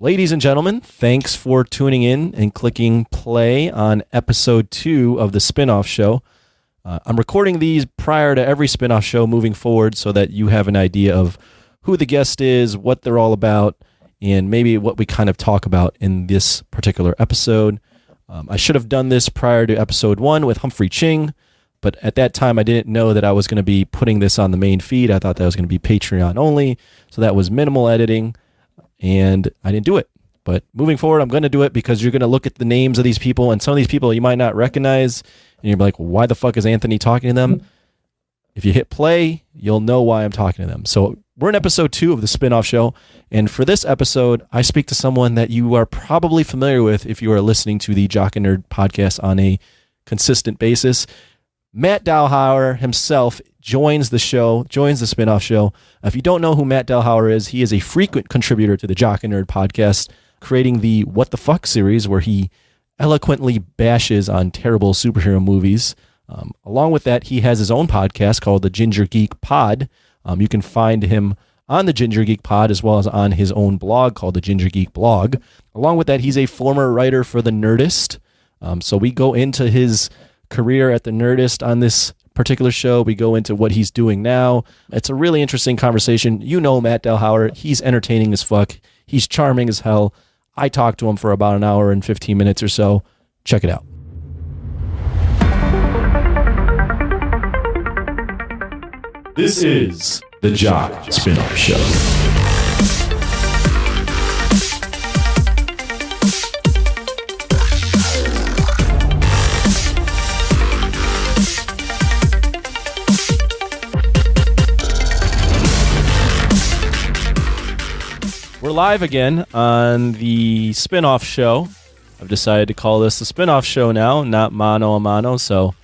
Ladies and gentlemen, thanks for tuning in and clicking play on episode 2 of the spin-off show. I'm recording these prior to every spin-off show moving forward so that you have an idea of who the guest is, what they're all about, and maybe what we kind of talk about in this particular episode. I should have done this prior to episode 1 with Humphrey Ching, but at that time I didn't know that I was going to be putting this on the main feed. I thought that was going to be Patreon only, so that was minimal editing. And I didn't do it. But moving forward, I'm going to do it because you're going to look at the names of these people, and some of these people you might not recognize, and you're like, why the fuck is Anthony talking to them? If you hit play, you'll know why I'm talking to them. So we're in episode 2 of the spin-off show, and for this episode, I speak to someone that you are probably familiar with if you are listening to the Jock and Nerd podcast on a consistent basis. Matt Delhauer himself joins the spin-off show. If you don't know who Matt Delhauer is, he is a frequent contributor to the Jock and Nerd podcast, creating the What the Fuck series, where he eloquently bashes on terrible superhero movies. Along with that, he has his own podcast called the Ginger Geek Pod. You can find him on the Ginger Geek Pod as well as on his own blog called the Ginger Geek Blog. Along with that, he's a former writer for the Nerdist. So we go into his career at the Nerdist on this particular show. We go into what he's doing now. It's a really interesting conversation. You know Matt Delhauer. He's entertaining as fuck. He's charming as hell. I talked to him for about an hour and 15 minutes or so. Check it out. This is the Jock Spin-Off Show. We're live again on the spin-off show. I've decided to call this the spin-off show now, not mano a mano. So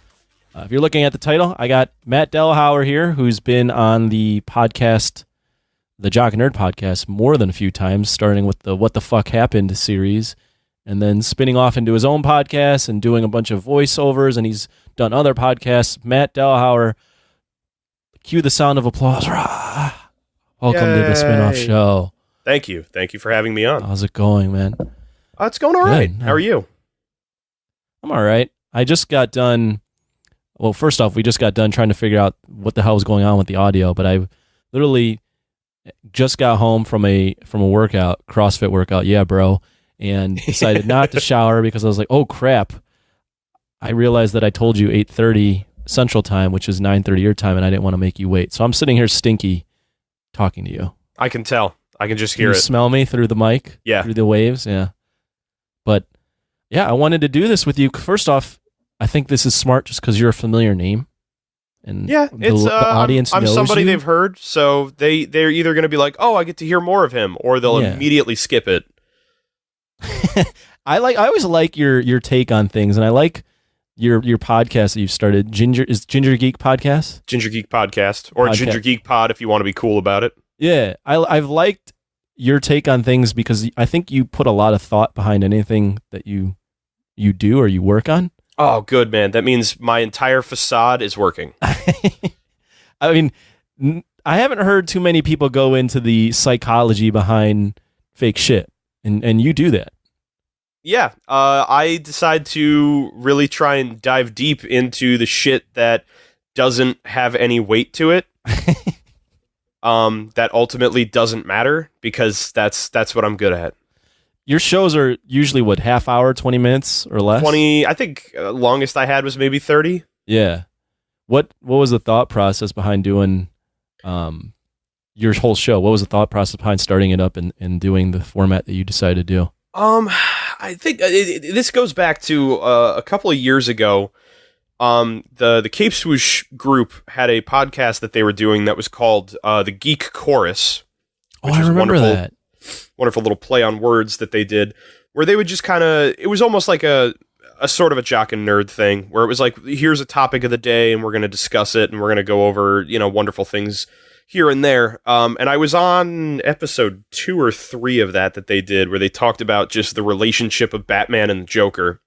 if you're looking at the title, I got Matt Delhauer here, who's been on the podcast, the Jock and Nerd Podcast, more than a few times, starting with the What the Fuck Happened series, and then spinning off into his own podcast and doing a bunch of voiceovers, and he's done other podcasts. Matt Delhauer, cue the sound of applause. Welcome to the spin-off show. Thank you. Thank you for having me on. How's it going, man? It's going all right. How are you? I'm all right. I just got done. Well, first off, we just got done trying to figure out what the hell was going on with the audio, but I literally just got home from a workout, CrossFit workout. Yeah, bro. And decided not to shower because I was like, oh, crap. I realized that I told you 8:30 Central Time, which is 9:30 your time, and I didn't want to make you wait. So I'm sitting here stinky talking to you. I can tell. I can just hear it. You smell me through the mic? Yeah. Through the waves? Yeah. But, yeah, I wanted to do this with you. First off, I think this is smart just because you're a familiar name. And yeah, it's the audience I'm knows somebody you. They've heard, so they're either going to be like, oh, I get to hear more of him, or they'll immediately skip it. I always like your take on things, and I like your podcast that you've started. Ginger Geek Podcast? Ginger Geek Podcast, or Ginger Geek Pod if you want to be cool about it. Yeah, I've liked your take on things because I think you put a lot of thought behind anything that you do or you work on. Oh, good, man. That means my entire facade is working. I mean, I haven't heard too many people go into the psychology behind fake shit, and you do that. Yeah, I decide to really try and dive deep into the shit that doesn't have any weight to it. That ultimately doesn't matter because that's what I'm good at. Your shows are usually what, half hour, 20 minutes or less? 20. I think longest I had was maybe 30. Yeah. What was the thought process behind doing your whole show? What was the thought process behind starting it up and doing the format that you decided to do? I think this goes back to a couple of years ago. The Cape Swoosh group had a podcast that they were doing that was called the Geek Chorus. Which I remember that. Wonderful little play on words that they did, where they would just kind of, it was almost like a sort of a Jock and Nerd thing, where it was like, here's a topic of the day, and we're going to discuss it, and we're going to go over, wonderful things here and there. And I was on episode 2 or 3 of that they did, where they talked about just the relationship of Batman and the Joker.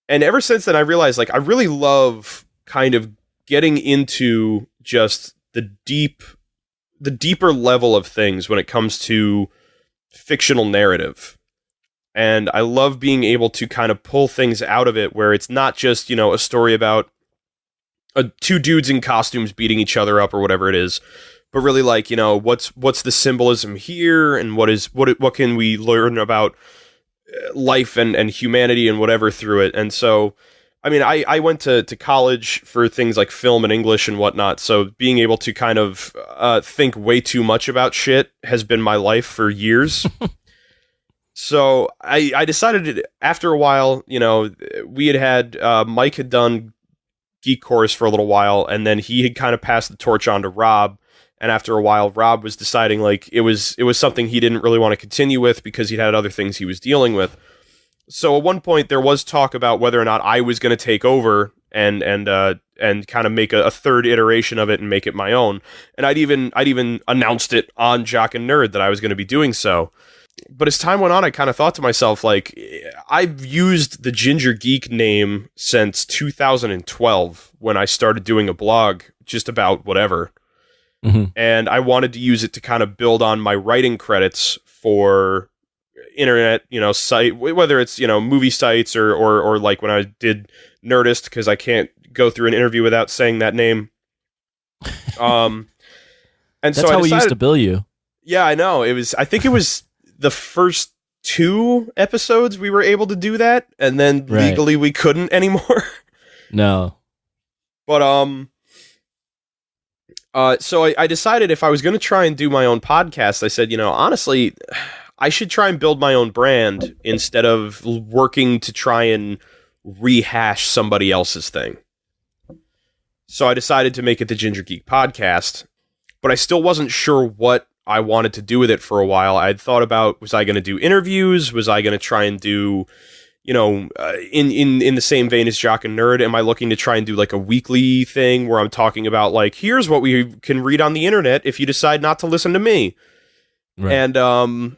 And ever since then, I realized, I really love kind of getting into just the deeper level of things when it comes to fictional narrative. And I love being able to kind of pull things out of it where it's not just, a story about two dudes in costumes beating each other up or whatever it is, but really like, what's the symbolism here, and what can we learn about life and humanity and whatever through it. And so, I mean, I went to college for things like film and English and whatnot, so being able to kind of think way too much about shit has been my life for years. So I decided after a while, we had Mike had done Geek Chorus for a little while, and then he had kind of passed the torch on to Rob. And after a while, Rob was deciding like it was something he didn't really want to continue with because he had other things he was dealing with. So at one point there was talk about whether or not I was going to take over and kind of make a third iteration of it and make it my own. And I'd even announced it on Jock and Nerd that I was going to be doing so. But as time went on, I kind of thought to myself, like, I've used the Ginger Geek name since 2012 when I started doing a blog just about whatever. Mm-hmm. And I wanted to use it to kind of build on my writing credits for internet, site, whether it's, movie sites or like when I did Nerdist, because I can't go through an interview without saying that name. And that's so how we used to bill you. Yeah, I know. I think it was the first 2 episodes we were able to do that, and then legally we couldn't anymore. No. But so I decided if I was going to try and do my own podcast, I said, honestly, I should try and build my own brand instead of working to try and rehash somebody else's thing. So I decided to make it the Ginger Geek Podcast, but I still wasn't sure what I wanted to do with it for a while. I'd thought about, was I going to do interviews? Was I going to try and do, in the same vein as Jock and Nerd? Am I looking to try and do like a weekly thing where I'm talking about like, here's what we can read on the internet if you decide not to listen to me. Right. And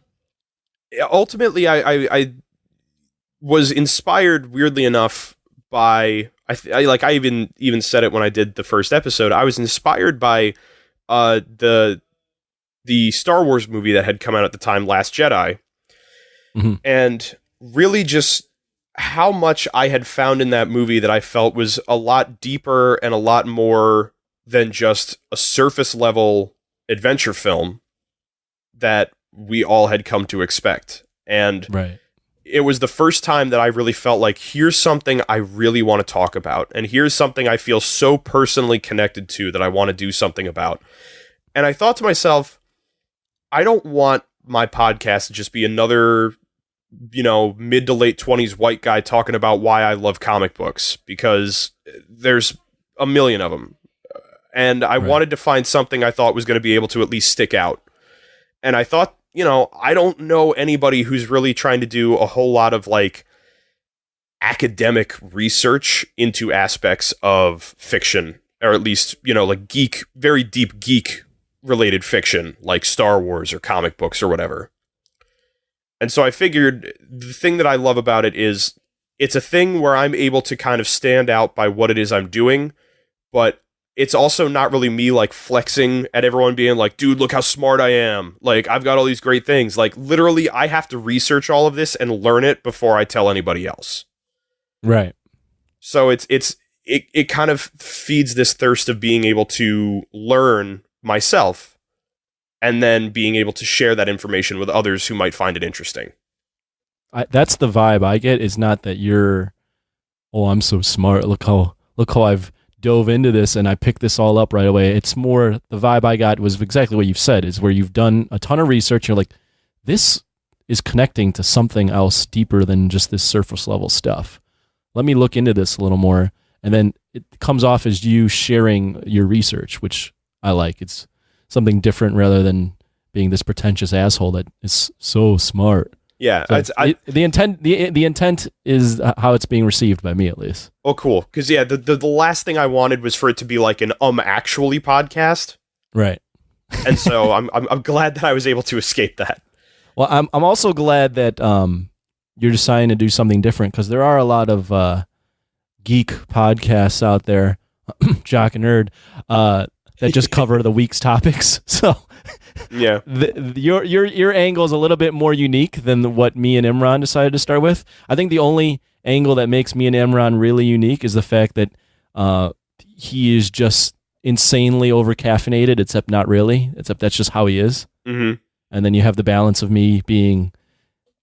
ultimately, I was inspired, weirdly enough, by I even said it when I did the first episode. I was inspired by the Star Wars movie that had come out at the time, Last Jedi, and really just how much I had found in that movie that I felt was a lot deeper and a lot more than just a surface level adventure film that we all had come to expect. And it was the first time that I really felt like, here's something I really want to talk about, and here's something I feel so personally connected to that I want to do something about. And I thought to myself, I don't want my podcast to just be another, mid to late 20s white guy talking about why I love comic books, because there's a million of them. And I wanted to find something I thought was going to be able to at least stick out. And I thought, I don't know anybody who's really trying to do a whole lot of like academic research into aspects of fiction, or at least, like very deep geek related fiction like Star Wars or comic books or whatever. And so I figured the thing that I love about it is it's a thing where I'm able to kind of stand out by what it is I'm doing, but it's also not really me like flexing at everyone being like, dude, look how smart I am. Like, I've got all these great things. Like, literally, I have to research all of this and learn it before I tell anybody else. Right. So it kind of feeds this thirst of being able to learn myself, and then being able to share that information with others who might find it interesting. That's the vibe I get. Is not that you're, I'm so smart. Look how I've dove into this and I picked this all up right away. It's more the vibe I got was exactly what you've said, is where you've done a ton of research. You're like, this is connecting to something else deeper than just this surface level stuff. Let me look into this a little more. And then it comes off as you sharing your research, which I like. It's something different rather than being this pretentious asshole that is so smart. Yeah, so the intent is how it's being received by me, at least. Oh, cool. Because the last thing I wanted was for it to be like an actually podcast, right? And so I'm glad that I was able to escape that. Well, I'm also glad that you're deciding to do something different, because there are a lot of geek podcasts out there, Jock and Nerd, that just cover the week's topics. So Yeah. Your angle is a little bit more unique than what me and Imran decided to start with. I think the only angle that makes me and Imran really unique is the fact that he is just insanely over caffeinated, except not really, except that's just how he is. Mm-hmm. And then you have the balance of me being,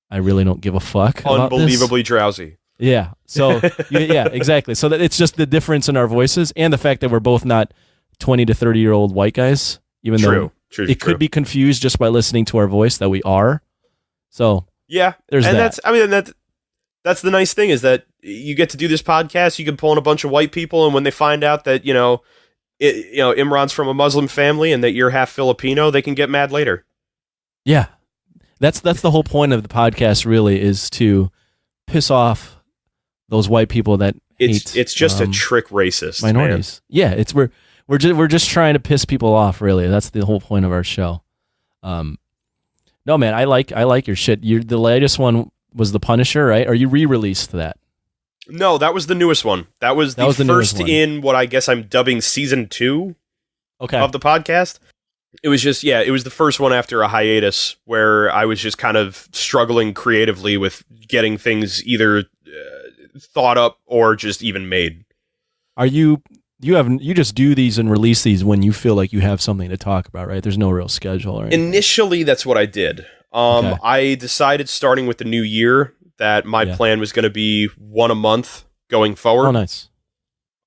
I really don't give a fuck. Unbelievably drowsy. Yeah. So yeah, exactly. So that it's just the difference in our voices and the fact that we're both not 20 to 30-year-old white guys, even though it could be confused just by listening to our voice that we are. So yeah, there's and that. That's the nice thing is that you get to do this podcast. You can pull in a bunch of white people, and when they find out that Imran's from a Muslim family and that you're half Filipino, they can get mad later. Yeah, that's the whole point of the podcast. Really, is to piss off those white people that hate. It's just a trick racist minorities. Man. Yeah, we're just trying to piss people off. Really, that's the whole point of our show. No, man, I like your shit. The latest one was The Punisher, right? Or you re-released that? No, that was the newest one. That was the first in what I guess I'm dubbing season 2 of the podcast. It was just, it was the first one after a hiatus where I was just kind of struggling creatively with getting things either thought up or just even made. Are you just do these and release these when you feel like you have something to talk about, right? There's no real schedule or anything. Initially, that's what I did. I decided starting with the new year that my plan was going to be one a month going forward. Oh, nice.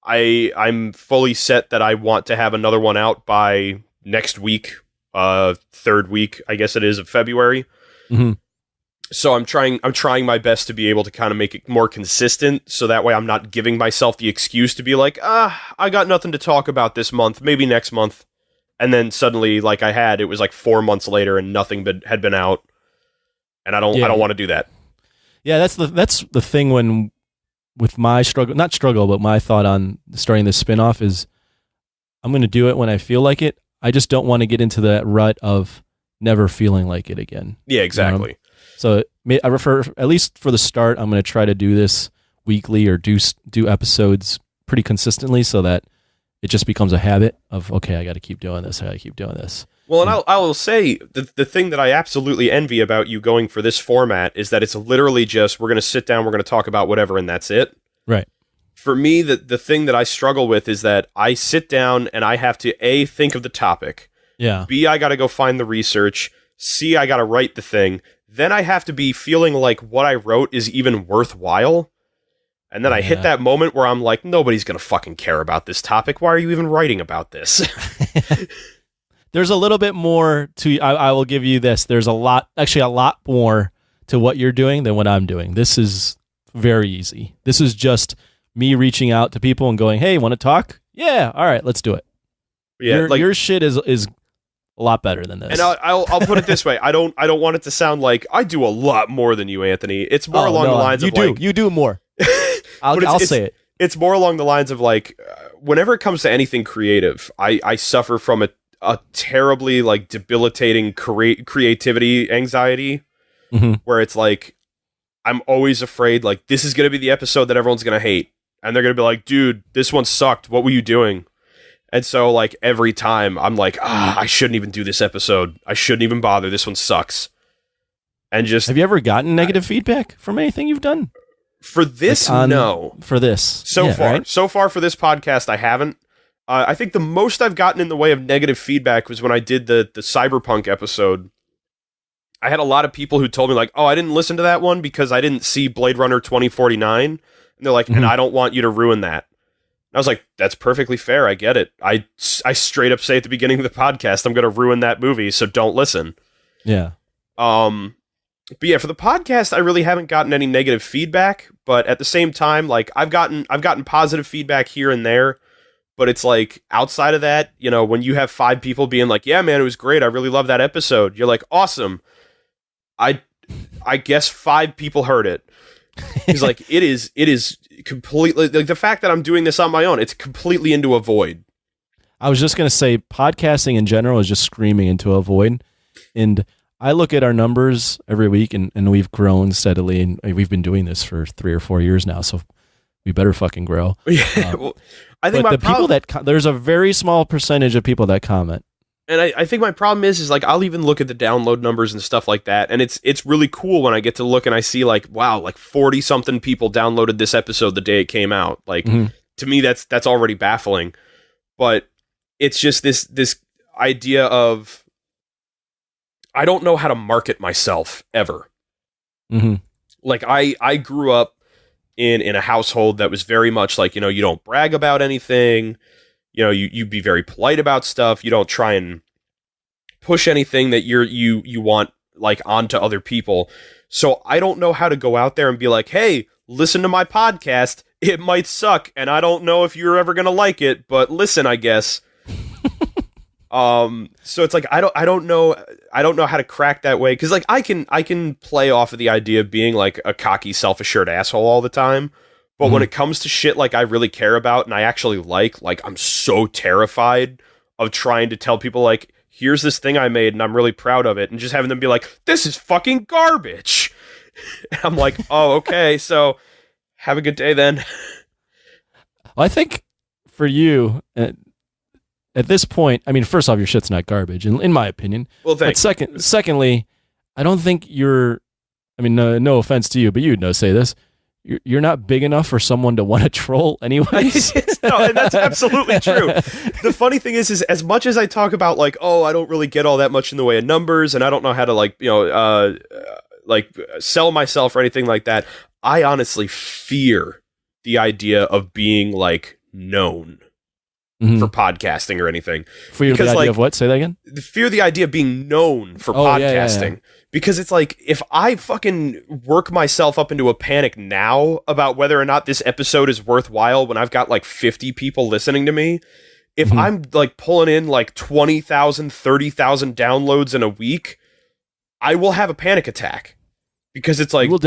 I'm fully set that I want to have another one out by next week, third week, I guess it is, of February. Mm-hmm. So I'm trying my best to be able to kind of make it more consistent, so that way I'm not giving myself the excuse to be like, I got nothing to talk about this month, maybe next month. And then suddenly, like it was like 4 months later and nothing had been out. And I don't want to do that. Yeah, that's the thing with my not struggle, but my thought on starting this spinoff is I'm going to do it when I feel like it. I just don't want to get into that rut of never feeling like it again. Yeah, exactly. So I refer, at least for the start, I'm going to try to do this weekly or do episodes pretty consistently so that it just becomes a habit of, okay, I got to keep doing this. Well, and I will say the thing that I absolutely envy about you going for this format is that it's literally just, we're going to sit down, we're going to talk about whatever, and that's it. Right. For me, the thing that I struggle with is that I sit down and I have to, A, think of the topic. Yeah. B, I got to go find the research. C, I got to write the thing. Then I have to be feeling like what I wrote is even worthwhile. And then I hit that moment where I'm like, nobody's going to fucking care about this topic. Why are you even writing about this? There's a little bit more to, I will give you this. There's a lot more to what you're doing than what I'm doing. This is very easy. This is just me reaching out to people and going, hey, want to talk? Yeah. All right, let's do it. Yeah. Your shit is a lot better than this. And I'll put it this way. I don't want it to sound like I do a lot more than you, Anthony. It's more along the lines of you do more. I'll say it. It's more along the lines of like, whenever it comes to anything creative, I suffer from a terribly like debilitating creativity anxiety, where it's like, I'm always afraid like this is going to be the episode that everyone's going to hate. And they're going to be like, dude, this one sucked. What were you doing? And so like every time I'm like, I shouldn't even do this episode. I shouldn't even bother. This one sucks. And just, have you ever gotten negative feedback from anything you've done? For this, no. For this. So far for this podcast, I haven't. I think the most I've gotten in the way of negative feedback was when I did the Cyberpunk episode. I had a lot of people who told me like, I didn't listen to that one because I didn't see Blade Runner 2049. And they're like, and I don't want you to ruin that. And I was like, that's perfectly fair. I get it. I straight up say at the beginning of the podcast, I'm going to ruin that movie, so don't listen. Yeah. But yeah, for the podcast, I really haven't gotten any negative feedback, but at the same time, like I've gotten positive feedback here and there, but it's like outside of that, when you have 5 people being like, yeah, man, it was great. I really love that episode. You're like, awesome. I guess 5 people heard it. It's like, it is completely like the fact that I'm doing this on my own. It's completely into a void. I was just going to say podcasting in general is just screaming into a void. And I look at our numbers every week and we've grown steadily, and we've been doing this for 3 or 4 years now. So we better fucking grow. Yeah. Well, I think there's a very small percentage of people that comment. And I think my problem is like I'll even look at the download numbers and stuff like that, and it's really cool when I get to look and I see like, wow, like 40 something people downloaded this episode the day it came out. Like to me that's already baffling. But it's just this idea of I don't know how to market myself ever. Like I grew up in a household that was very much like, you know, you don't brag about anything. You know, you be very polite about stuff. You don't try and push anything that you want like onto other people. So I don't know how to go out there and be like, hey, listen to my podcast. It might suck, and I don't know if you're ever gonna like it, but listen, I guess. So it's like I don't know how to crack that way, because like I can play off of the idea of being like a cocky, self-assured asshole all the time. But when it comes to shit like I really care about and I actually like I'm so terrified of trying to tell people like, here's this thing I made and I'm really proud of it, and just having them be like, this is fucking garbage. And I'm like, oh, okay, so have a good day then. Well, I think for you, at this point, I mean, first off, your shit's not garbage, in my opinion. Well, thanks. But secondly, I don't think you're, I mean, no offense to you, but you'd say this. You're not big enough for someone to want to troll anyways. No, and that's absolutely true. The funny thing is as much as I talk about like, oh, I don't really get all that much in the way of numbers, and I don't know how to like, you know, like sell myself or anything like that, I honestly fear the idea of being like known for podcasting or anything. Fear the idea of what? Say that again? Fear the idea of being known for podcasting. Yeah. Because it's like, if I fucking work myself up into a panic now about whether or not this episode is worthwhile when I've got like 50 people listening to me, if I'm like pulling in like 20,000, 30,000 downloads in a week, I will have a panic attack. Because it's like, you'll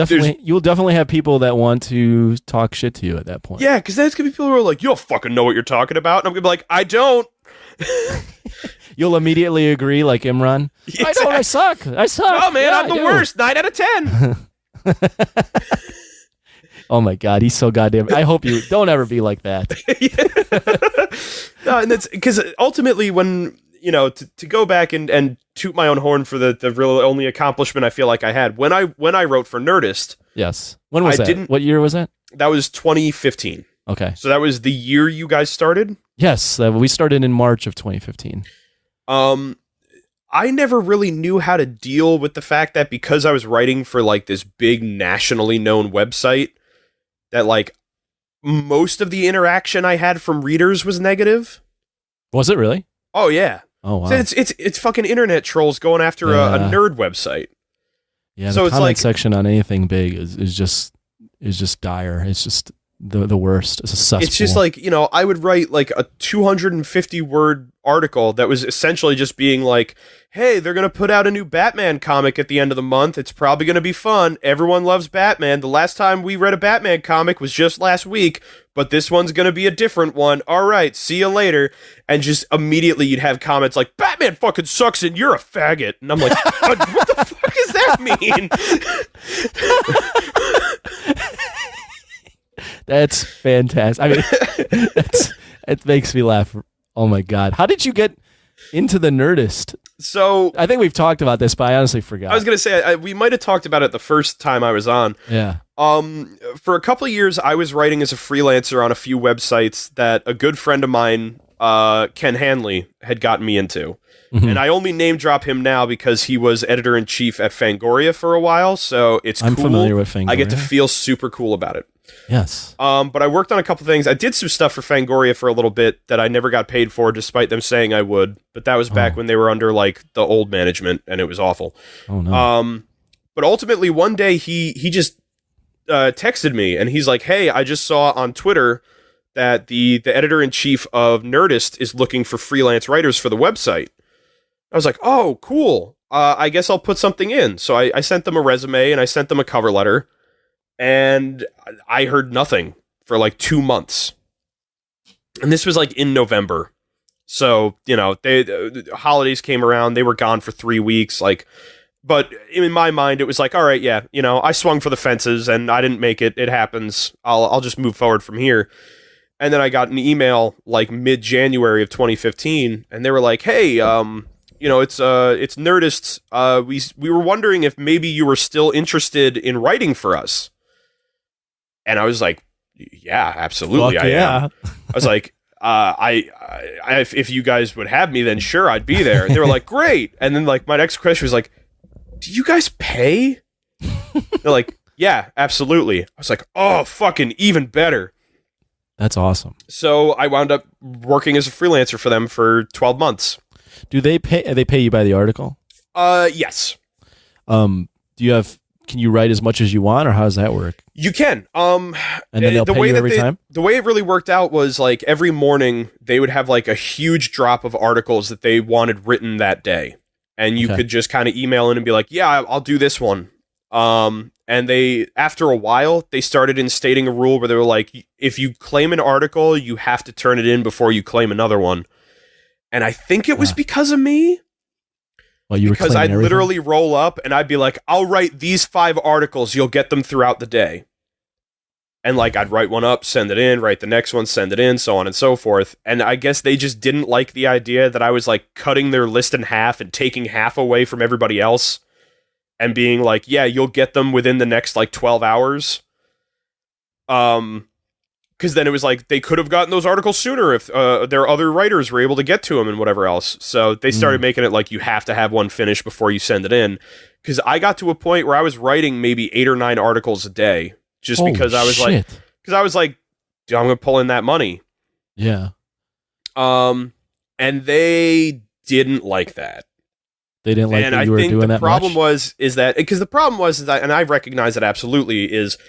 definitely have people that want to talk shit to you at that point. Yeah, because then it's going to be people who are like, you don't fucking know what you're talking about. And I'm going to be like, I don't. You'll immediately agree, like Imran. Exactly. I suck. Oh, man, I'm the worst. 9 out of 10. Oh, my God. He's so goddamn... I hope you don't ever be like that. No, and that's... Because ultimately, when... You know, to go back and toot my own horn for the real only accomplishment I feel like I had. When I wrote for Nerdist... Yes. When was that? What year was that? That was 2015. Okay. So that was the year you guys started? Yes. We started in March of 2015. I never really knew how to deal with the fact that because I was writing for like this big nationally known website, that like most of the interaction I had from readers was negative. Was it really? Oh yeah. Oh wow. So it's fucking internet trolls going after a nerd website. Yeah. So the comment section on anything big is just dire. It's just the worst. It's a cesspool. It's just like, you know, I would write like a 250 word article that was essentially just being like, hey, they're going to put out a new Batman comic at the end of the month. It's probably going to be fun. Everyone loves Batman. The last time we read a Batman comic was just last week, but this one's going to be a different one. All right, see you later. And just immediately you'd have comments like, Batman fucking sucks and you're a faggot. And I'm like, what the fuck does that mean? That's fantastic. I mean, it makes me laugh. Oh my God. How did you get into the Nerdist? So I think we've talked about this, but I honestly forgot. I was going to say, we might have talked about it the first time I was on. Yeah. For a couple of years, I was writing as a freelancer on a few websites that a good friend of mine, Ken Hanley, had gotten me into. Mm-hmm. And I only name drop him now because he was editor-in-chief at Fangoria for a while, so it's I'm cool. familiar with Fangoria. I get to feel super cool about it. Yes. But I worked on a couple things. I did some stuff for Fangoria for a little bit that I never got paid for, despite them saying I would. But that was back when they were under like the old management, and it was awful. Oh no. But ultimately, one day he just texted me, and he's like, "Hey, I just saw on Twitter that the editor-in-chief of Nerdist is looking for freelance writers for the website." I was like, "Oh, cool. I guess I'll put something in." So I sent them a resume, and I sent them a cover letter. And I heard nothing for like 2 months. And this was like in November. So, you know, the holidays came around. They were gone for 3 weeks. Like, but in my mind, it was like, all right, yeah, you know, I swung for the fences and I didn't make it. It happens. I'll just move forward from here. And then I got an email like mid-January of 2015. And they were like, hey, it's Nerdist. We were wondering if maybe you were still interested in writing for us. And I was like, yeah, absolutely. Fuck I yeah. am. I was like, if you guys would have me, then sure, I'd be there. And they were like, great. And then like my next question was like, do you guys pay? They're like, yeah, absolutely. I was like, oh, fucking even better. That's awesome. So I wound up working as a freelancer for them for 12 months. Do they pay? They pay you by the article? Yes. Can you write as much as you want, or how does that work? You can. And then they'll pay you every time? The way it really worked out was like every morning they would have like a huge drop of articles that they wanted written that day. And you could just kind of email in and be like, yeah, I'll do this one. And they, after a while, they started instating a rule where they were like, if you claim an article, you have to turn it in before you claim another one. And I think it was because of me. Well, because I'd literally roll up and I'd be like, I'll write these 5 articles. You'll get them throughout the day. And like, I'd write one up, send it in, write the next one, send it in, so on and so forth. And I guess they just didn't like the idea that I was like cutting their list in half and taking half away from everybody else and being like, yeah, you'll get them within the next like 12 hours. Because then it was like they could have gotten those articles sooner if their other writers were able to get to them and whatever else. So they started making it like you have to have one finished before you send it in. Because I got to a point where I was writing maybe 8 or 9 articles a day, just because I was like, dude, I'm gonna pull in that money. Yeah. And they didn't like that. They didn't like that you were doing that much. And I think the problem was, and I recognize it absolutely, is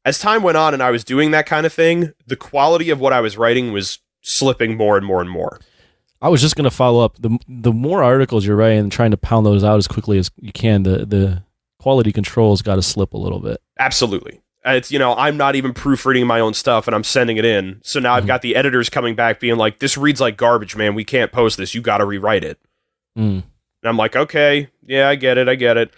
as time went on and I was doing that kind of thing, the quality of what I was writing was slipping more and more and more. I was just going to follow up. The more articles you're writing and trying to pound those out as quickly as you can, the quality control's got to slip a little bit. Absolutely. It's, I'm not even proofreading my own stuff and I'm sending it in. So now I've got the editors coming back being like, this reads like garbage, man. We can't post this. You got to rewrite it. And I'm like, okay, yeah, I get it.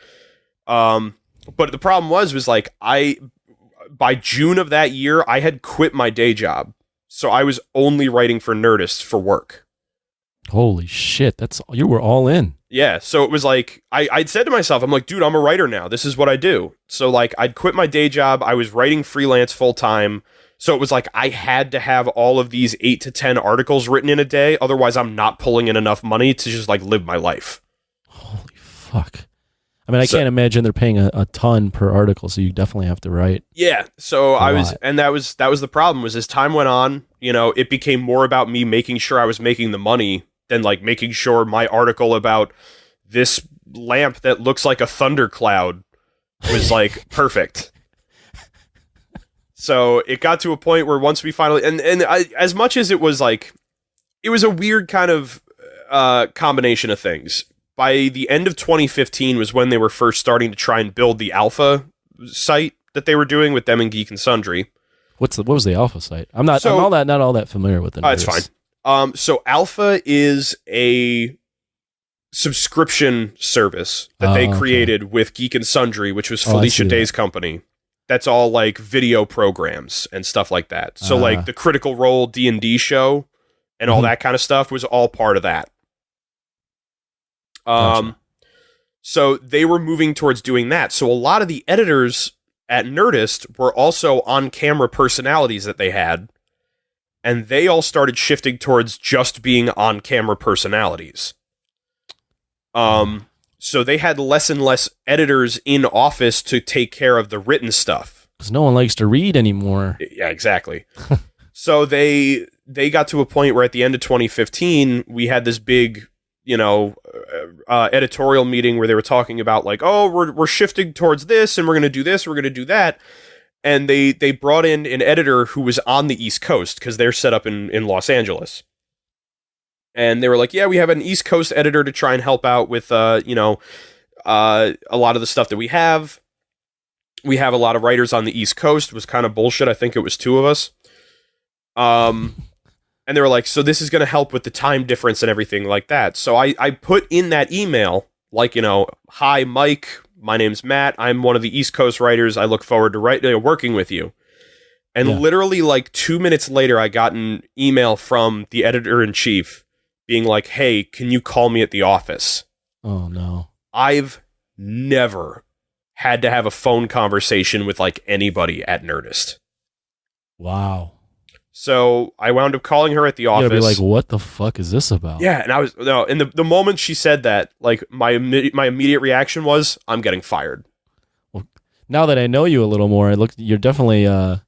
But the problem was like, by June of that year, I had quit my day job. So I was only writing for Nerdist for work. Holy shit. You were all in. Yeah. So it was like, I'd said to myself, I'm like, dude, I'm a writer now. This is what I do. So like, I'd quit my day job. I was writing freelance full time. So it was like, I had to have all of these 8 to 10 articles written in a day. Otherwise, I'm not pulling in enough money to just like live my life. Holy fuck. I mean, I can't imagine they're paying a ton per article, so you definitely have to write. Yeah, so that was the problem, was as time went on, it became more about me making sure I was making the money than like making sure my article about this lamp that looks like a thundercloud was like perfect. So it got to a point where once we finally, as much as it was like, it was a weird kind of combination of things. By the end of 2015 was when they were first starting to try and build the alpha site that they were doing with them and Geek and Sundry. What was the alpha site? I'm not all that familiar with it. It's fine. So alpha is a subscription service that they created with Geek and Sundry, which was Felicia Day's company. That's all like video programs and stuff like that. So like the Critical Role D&D show and all that kind of stuff was all part of that. Gotcha. So they were moving towards doing that. So a lot of the editors at Nerdist were also on-camera personalities that they had, and they all started shifting towards just being on-camera personalities. So they had less and less editors in office to take care of the written stuff. Because no one likes to read anymore. Yeah, exactly. So they got to a point where at the end of 2015, we had this big editorial meeting where they were talking about like, oh, we're shifting towards this and we're going to do this, we're going to do that. And they brought in an editor who was on the East Coast because they're set up in Los Angeles. And they were like, yeah, we have an East Coast editor to try and help out with, a lot of the stuff that we have. We have a lot of writers on the East Coast. It was kind of bullshit. I think it was 2 of us. And they were like, so this is going to help with the time difference and everything like that. So I put in that email, like, hi, Mike, my name's Matt. I'm one of the East Coast writers. I look forward to working with you. And literally like 2 minutes later, I got an email from the editor-in-chief being like, hey, can you call me at the office? Oh, no. I've never had to have a phone conversation with like anybody at Nerdist. Wow. So I wound up calling her at the office. You gotta be like, what the fuck is this about? Yeah, and I was and the moment she said that, like my immediate reaction was, I'm getting fired. Well, now that I know you a little more, you're definitely a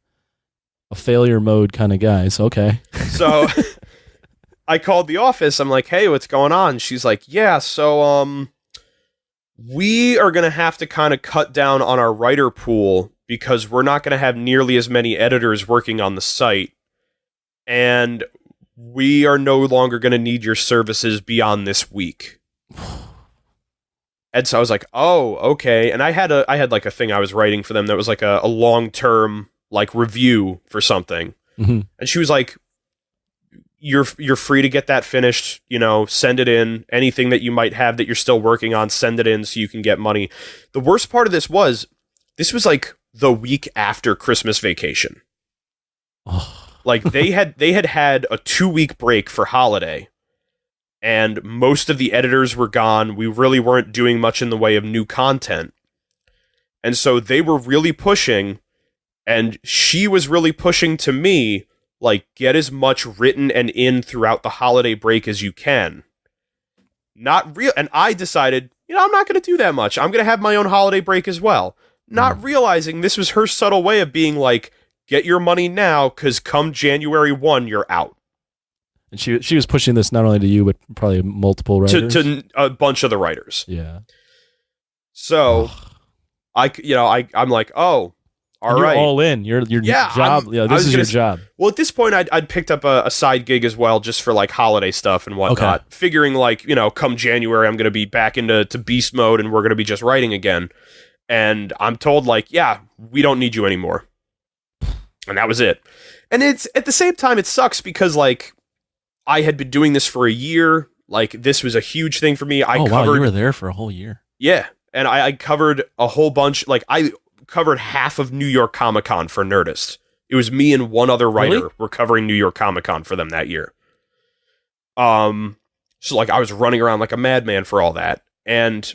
failure mode kind of guy. So okay. So I called the office. I'm like, hey, what's going on? She's like, yeah, so we are gonna have to kind of cut down on our writer pool because we're not gonna have nearly as many editors working on the site. And we are no longer going to need your services beyond this week. And so I was like, oh, okay. And I had like a thing I was writing for them that was like a long-term like review for something. Mm-hmm. And she was like, you're free to get that finished, send it in. Anything that you might have that you're still working on, send it in so you can get money. The worst part of this was like the week after Christmas vacation. Oh. Like they had a 2-week break for holiday, and most of the editors were gone. We really weren't doing much in the way of new content. And so they were really pushing, and she was really pushing to me, like, get as much written and in throughout the holiday break as you can. Not real. And I decided, I'm not going to do that much. I'm going to have my own holiday break as well. Not realizing this was her subtle way of being like, get your money now, because come January 1, you're out. And she was pushing this not only to you, but probably multiple writers. To a bunch of the writers. Yeah. So, I'm like, oh, all right. You're all in. Your job. This is your job. Well, at this point, I'd picked up a side gig as well, just for like holiday stuff and whatnot. Okay. Figuring like, come January, I'm going to be back into beast mode and we're going to be just writing again. And I'm told like, yeah, we don't need you anymore. And that was it. And it's at the same time, it sucks because like I had been doing this for a year. Like this was a huge thing for me. Wow, you were there for a whole year. Yeah. And I covered a whole bunch. Like I covered half of New York Comic Con for Nerdist. It was me and one other writer were covering New York Comic Con for them that year. So like I was running around like a madman for all that. And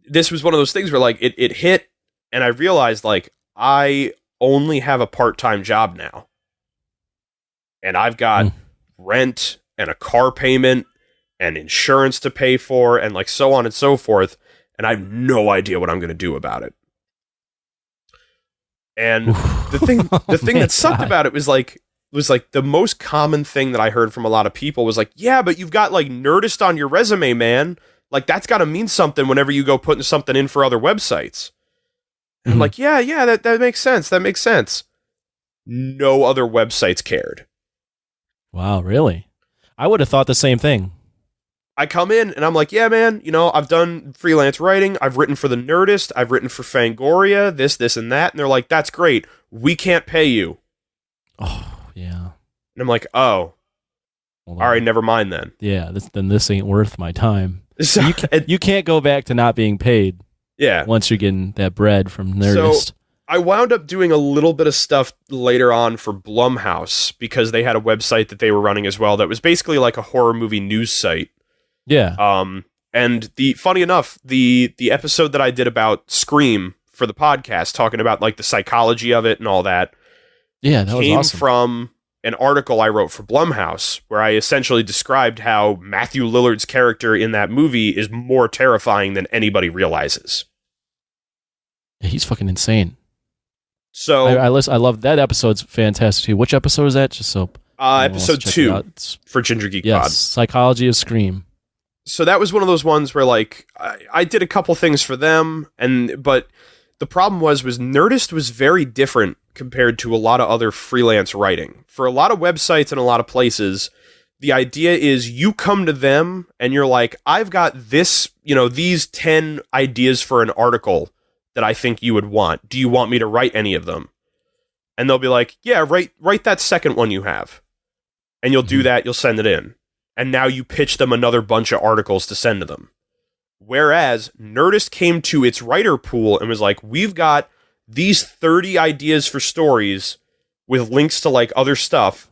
this was one of those things where like it hit and I realized like I only have a part-time job now. And I've got rent and a car payment and insurance to pay for and like so on and so forth. And I have no idea what I'm going to do about it. And the thing that sucked about it was like the most common thing that I heard from a lot of people was like, yeah, but you've got like Nerdist on your resume, man. Like that's got to mean something whenever you go putting something in for other websites. And I'm like, yeah, that makes sense. That makes sense. No other websites cared. Wow, really? I would have thought the same thing. I come in and I'm like, yeah, man, I've done freelance writing. I've written for the Nerdist. I've written for Fangoria, this, and that. And they're like, that's great. We can't pay you. Oh, yeah. And I'm like, oh, all right, never mind then. Yeah, then this ain't worth my time. So, you can't go back to not being paid. Yeah. Once you're getting that bread from Nerdist. So I wound up doing a little bit of stuff later on for Blumhouse because they had a website that they were running as well that was basically like a horror movie news site. Yeah. And funny enough, the episode that I did about Scream for the podcast, talking about like the psychology of it and all that. Yeah, that was awesome. Came from an article I wrote for Blumhouse where I essentially described how Matthew Lillard's character in that movie is more terrifying than anybody realizes. Yeah, he's fucking insane. So I love that episode's fantastic too. Which episode is that? Just so episode 2 for Ginger Geek Pod. Psychology of Scream. So that was one of those ones where like I did a couple things for them, but the problem was Nerdist was very different compared to a lot of other freelance writing. For a lot of websites and a lot of places, the idea is you come to them and you're like, I've got this, these 10 ideas for an article that I think you would want. Do you want me to write any of them? And they'll be like, yeah, write that second one you have. And you'll do that, you'll send it in. And now you pitch them another bunch of articles to send to them. Whereas Nerdist came to its writer pool and was like, we've got these 30 ideas for stories with links to like other stuff.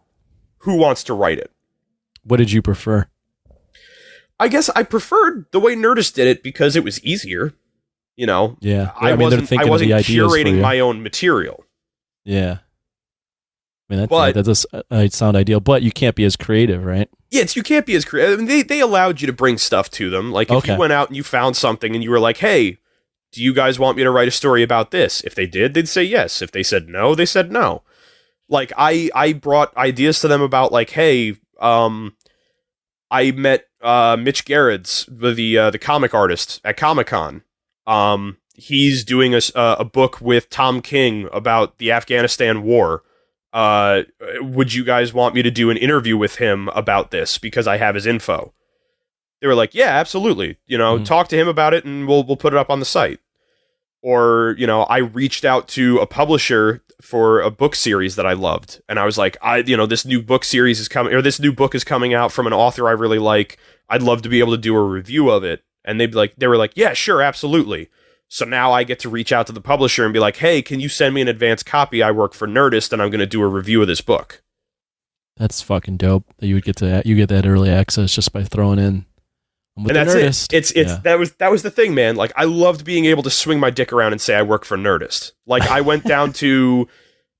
Who wants to write it? What did you prefer? I guess I preferred the way Nerdist did it because it was easier. You know, Yeah. I wasn't curating my own material. Yeah. I mean, But- that does sound ideal, but you can't be as creative, right? Yeah, you can't be as creative. I mean, they allowed you to bring stuff to them. Like, if Okay. you went out and you found something and you were like, hey, do you guys want me to write a story about this? If they did, they'd say yes. If they said no, they said no. Like, I brought ideas to them about, like, hey, I met Mitch Gerrits, the comic artist, at Comic-Con. He's doing a book with Tom King about the Afghanistan war. Would you guys want me to do an interview with him about this because I have his info? They were like, yeah, absolutely. You know, talk to him about it and we'll put it up on the site. Or, you know, I reached out to a publisher for a book series that I loved. And I was like, this new book series is coming, or this new book is coming out from an author I really like. I'd love to be able to do a review of it. And they were like, yeah, sure, absolutely. So now I get to reach out to the publisher and be like, hey, can you send me an advance copy? I work for Nerdist and I'm going to do a review of this book. That's fucking dope that you get that early access just by throwing in. And that's Nerdist. That was the thing, man. Like, I loved being able to swing my dick around and say I work for Nerdist. Like, I went down to,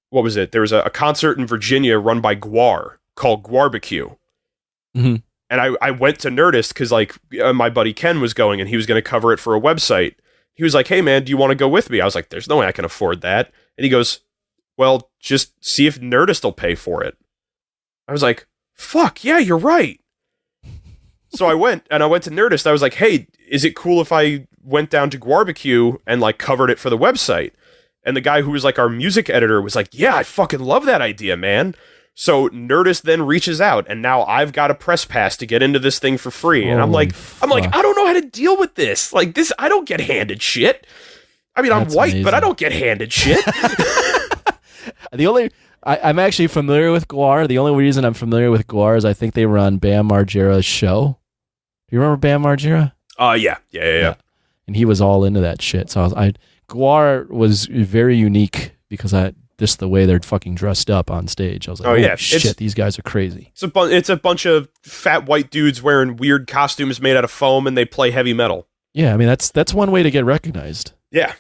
what was it? There was a concert in Virginia run by Gwar called Gwarbecue. Mm-hmm. And I went to Nerdist because, like, my buddy Ken was going and he was going to cover it for a website. He was like, hey, man, do you want to go with me? I was like, there's no way I can afford that. And he goes, well, just see if Nerdist will pay for it. I was like, fuck, yeah, you're right. So I went to Nerdist. I was like, hey, is it cool if I went down to Gwarbecue and, like, covered it for the website? And the guy who was, like, our music editor was like, yeah, I fucking love that idea, man. So Nerdist then reaches out, and now I've got a press pass to get into this thing for free. And I'm like, I don't know how to deal with this. Like, this, I don't get handed shit. I mean, I'm white, but I don't get handed shit. I'm actually familiar with Gwar. The only reason I'm familiar with Gwar is I think they were on Bam Margera's show. Do you remember Bam Margera? Yeah. And he was all into that shit. So Gwar was very unique because just the way they're fucking dressed up on stage. I was like, shit, these guys are crazy. It's a bunch of fat white dudes wearing weird costumes made out of foam, and they play heavy metal. Yeah, I mean, that's one way to get recognized. Yeah.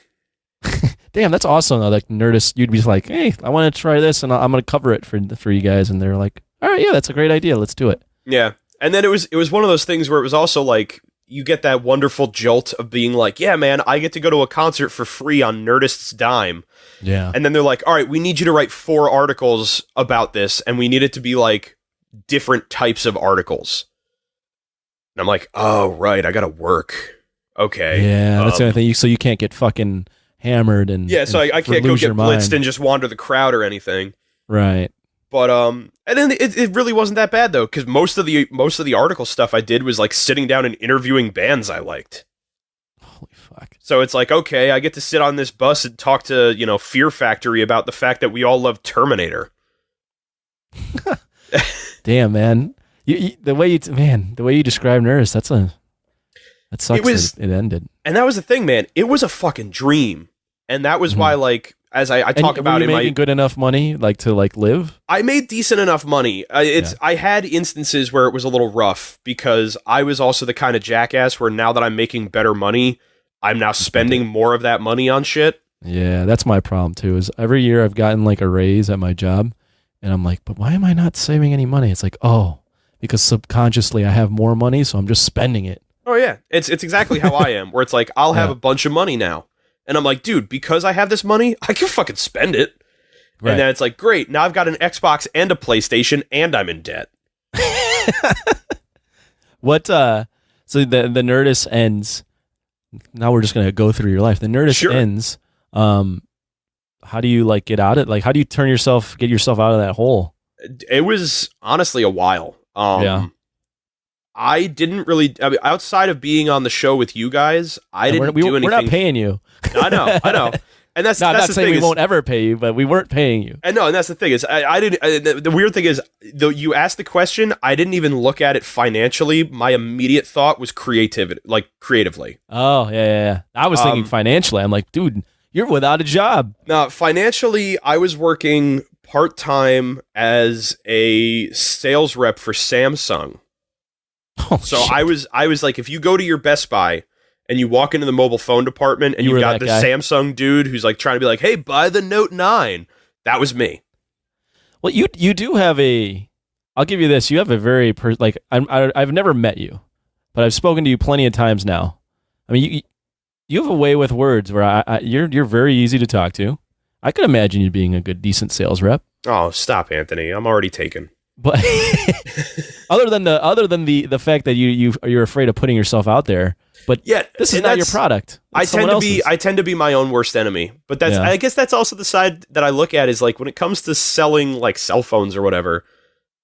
Damn, that's awesome, though. Like, Nerdist, you'd be like, hey, I want to try this, and I'm going to cover it for you guys. And they're like, all right, yeah, that's a great idea. Let's do it. Yeah. And then it was one of those things where it was also like, you get that wonderful jolt of being like, yeah, man, I get to go to a concert for free on Nerdist's dime. Yeah. And then they're like, all right, we need you to write 4 articles about this, and we need it to be like different types of articles. And I'm like, oh, right, I got to work. Okay. Yeah, that's the only thing. So you can't get fucking hammered and so I can't go get blitzed and just wander the crowd or anything. Right. But and then it really wasn't that bad though, because most of the article stuff I did was like sitting down and interviewing bands I liked. Holy fuck. So it's like, okay, I get to sit on this bus and talk to, Fear Factory about the fact that we all love Terminator. Damn, man. The way you describe Nerdist, that sucks it ended. And that was the thing, man. It was a fucking dream. And that was why, like, as I talk about it, making good enough money, like, to, like, live? I made decent enough money. I had instances where it was a little rough because I was also the kind of jackass where now that I'm making better money, I'm now spending more of that money on shit. Yeah, that's my problem, too, is every year I've gotten, like, a raise at my job, and I'm like, but why am I not saving any money? It's like, oh, because subconsciously I have more money, so I'm just spending it. Oh, yeah. It's exactly how I am, where it's like, I'll have a bunch of money now. And I'm like, dude, because I have this money, I can fucking spend it. Right. And then it's like, great, now I've got an Xbox and a PlayStation, and I'm in debt. What, so the Nerdist ends, now we're just going to go through your life. The Nerdist ends, how do you, like, get out of it? Like, how do you get yourself out of that hole? It was honestly a while. I didn't really, outside of being on the show with you guys, I didn't do anything. We're not paying you. I know. And that's I'm that's not the saying thing we won't ever pay you, but we weren't paying you. And that's the thing is, I didn't. The weird thing is, though you asked the question, I didn't even look at it financially. My immediate thought was creativity, like creatively. Oh yeah. I was thinking financially. I'm like, dude, you're without a job. No, financially, I was working part-time as a sales rep for Samsung. Oh, so shit. I was like, if you go to your Best Buy and you walk into the mobile phone department and You you were got that the guy? Samsung dude who's like trying to be like, hey, buy the Note 9. That was me. Well, you do have a. I'll give you this. You have a very I've never met you, but I've spoken to you plenty of times now. I mean, you have a way with words where you're very easy to talk to. I could imagine you being a decent sales rep. Oh, stop, Anthony. I'm already taken. But other than the fact that you're afraid of putting yourself out there, but yeah, this is not your product. I tend to be my own worst enemy. But I guess that's also the side that I look at is like when it comes to selling like cell phones or whatever,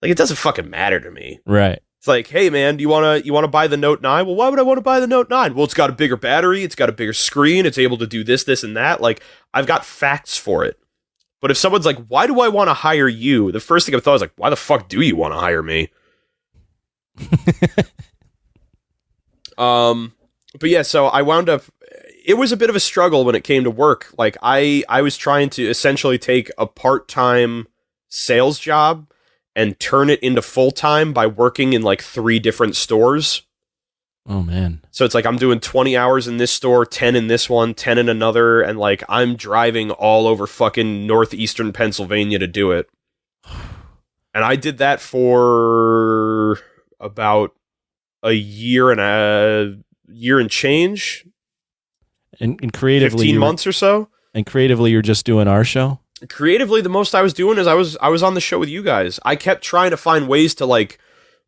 like it doesn't fucking matter to me. Right. It's like, hey man, do you want to buy the Note 9? Well, why would I want to buy the Note 9? Well, it's got a bigger battery, it's got a bigger screen, it's able to do this, and that. Like, I've got facts for it. But if someone's like, why do I want to hire you? The first thing I thought was like, why the fuck do you want to hire me? But yeah, so I wound up, it was a bit of a struggle when it came to work. Like I was trying to essentially take a part-time sales job and turn it into full-time by working in like 3 different stores. Oh man. So it's like I'm doing 20 hours in this store, 10 in this one, 10 in another, and like I'm driving all over fucking northeastern Pennsylvania to do it. And I did that for about a year and change. And creatively 15 months or so. And creatively you're just doing our show? Creatively, the most I was doing is I was on the show with you guys. I kept trying to find ways to like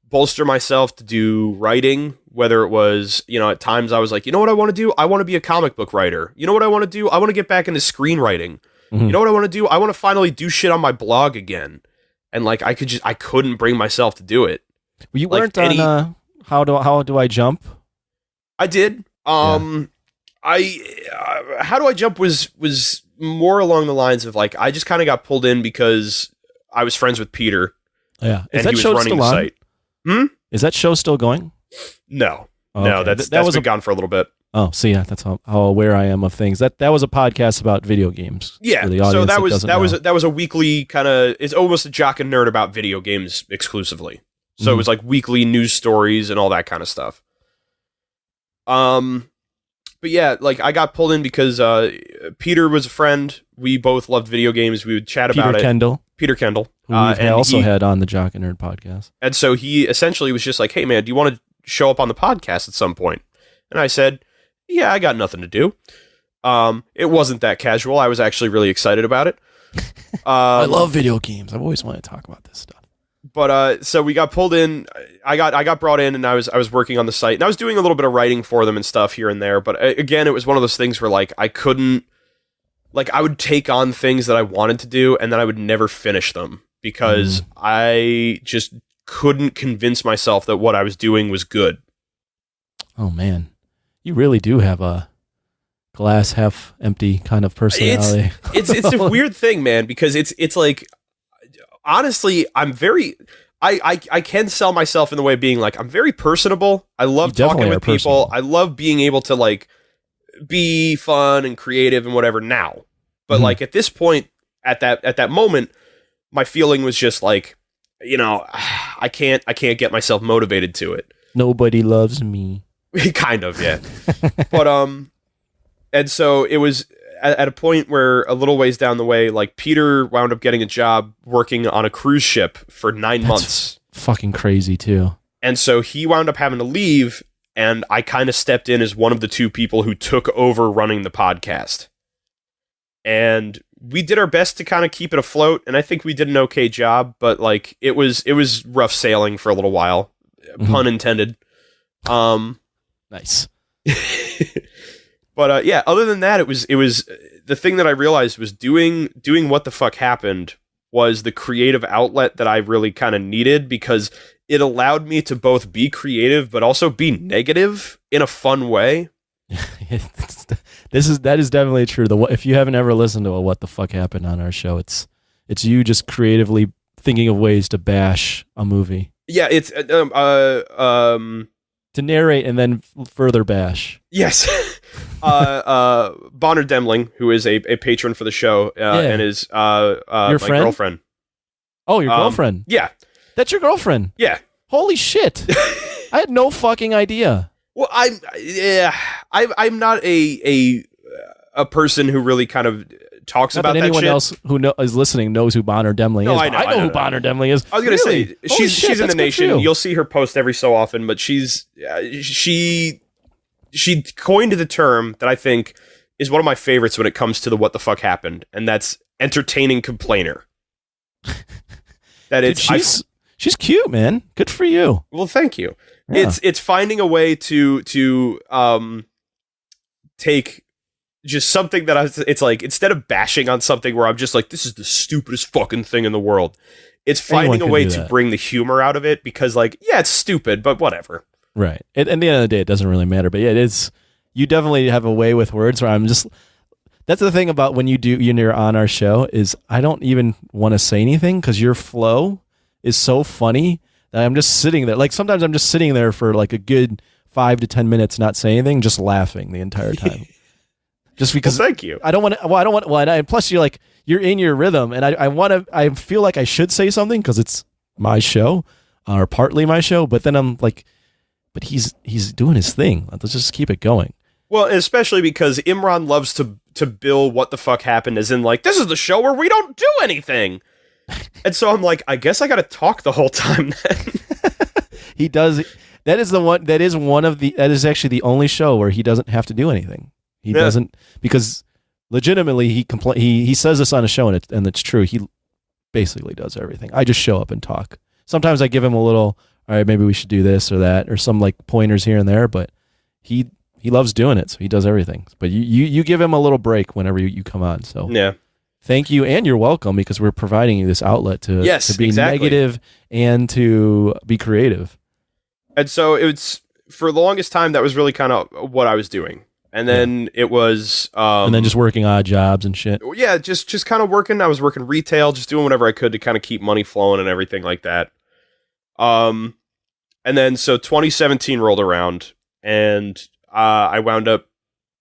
bolster myself to do writing, whether it was, at times I was like, you know what I want to do? I want to be a comic book writer. You know what I want to do? I want to get back into screenwriting. Mm-hmm. You know what I want to do? I want to finally do shit on my blog again. And like I couldn't bring myself to do it. Well, you weren't on How Do I Jump? I did. How Do I Jump was more along the lines of like I just kind of got pulled in because I was friends with Peter. Yeah. And he was running the site. Is that show still going? No. Oh, no, okay. that's been gone for a little bit. Oh, so yeah, that's how aware I am of things. That was a podcast about video games. Yeah, for the audience that was a weekly kind of. It's almost a Jock and Nerd about video games exclusively. So it was like weekly news stories and all that kind of stuff. But yeah, like I got pulled in because Peter was a friend. We both loved video games. We would chat about it. Peter Kendall. Who we've also had on the Jock and Nerd podcast. And so he essentially was just like, hey man, do you want to show up on the podcast at some point? And I said, yeah, I got nothing to do. It wasn't that casual. I was actually really excited about it. I love video games. I've always wanted to talk about this stuff. But so we got pulled in. I got brought in, and I was working on the site, and I was doing a little bit of writing for them and stuff here and there. But again, it was one of those things where like I couldn't, like I would take on things that I wanted to do, and then I would never finish them because I just couldn't convince myself that what I was doing was good. Oh man, you really do have a glass half empty kind of personality. It's a weird thing, man, because it's like. Honestly, I'm very. I can sell myself in the way of being like I'm very personable. I love talking with people. I love being able to like be fun and creative and whatever now. But like at this point, at that moment, my feeling was just like, I can't get myself motivated to it. Nobody loves me. Kind of, yeah. But and so it was. At a point where a little ways down the way, like Peter wound up getting a job working on a cruise ship for 9 months. Fucking crazy too. And so he wound up having to leave, and I kind of stepped in as one of the 2 people who took over running the podcast. And we did our best to kind of keep it afloat, and I think we did an okay job, but like it was rough sailing for a little while. Pun intended. Nice. But yeah, other than that, it was the thing that I realized was doing What the Fuck Happened was the creative outlet that I really kind of needed because it allowed me to both be creative but also be negative in a fun way. That is definitely true. If you haven't ever listened to What the Fuck Happened on our show, it's you just creatively thinking of ways to bash a movie. Yeah, it's to narrate and then further bash. Yes. Bonner Demling, who is a patron for the show and is my girlfriend? Oh, your girlfriend? Yeah. That's your girlfriend? Yeah. Holy shit. I had no fucking idea. Well, I'm not a person who really kind of talks Not about that that anyone shit. else who is listening knows who Bonner Demling is. I know who Bonner Demling is. I was gonna Really? say Holy she's shit, in that's the good for nation. you. You'll see her post every so often, but she coined the term that I think is one of my favorites when it comes to the what the fuck happened, and that's entertaining complainer. That Dude, she's cute, man. Good for you. Well, thank you. Yeah. It's finding a way to take just something that it's like, instead of bashing on something where I'm just like, this is the stupidest fucking thing in the world. It's finding a way to bring the humor out of it, because like, yeah, it's stupid, but whatever. Right. At the end of the day, it doesn't really matter. But yeah, it is. You definitely have a way with words where I'm just. That's the thing about when you're on our show is I don't even want to say anything because your flow is so funny that I'm just sitting there. Like sometimes I'm just sitting there for like a good 5 to 10 minutes, not saying anything, just laughing the entire time. Just because. Well, thank you. I don't want to. Well, I don't want. Well, and plus you're like you're in your rhythm, and I want to. I feel like I should say something because it's my show, or partly my show. But then I'm like, but he's doing his thing. Let's just keep it going. Well, especially because Imran loves to bill what the fuck happened as in like, this is the show where we don't do anything. And so I'm like, I guess I got to talk the whole time then. He does. That is actually the only show where he doesn't have to do anything. He doesn't, because legitimately he says this on a show and it's true. He basically does everything. I just show up and talk. Sometimes I give him a little, all right, maybe we should do this or that, or some like pointers here and there, but he loves doing it, so he does everything. But you give him a little break whenever you come on. So yeah, thank you, and you're welcome, because we're providing you this outlet to be negative and to be creative. And so it's, for the longest time, that was really kind of what I was doing. And then it was and then just working odd jobs and shit. Yeah, just kind of working. I was working retail, just doing whatever I could to kind of keep money flowing and everything like that. And then so 2017 rolled around, and I wound up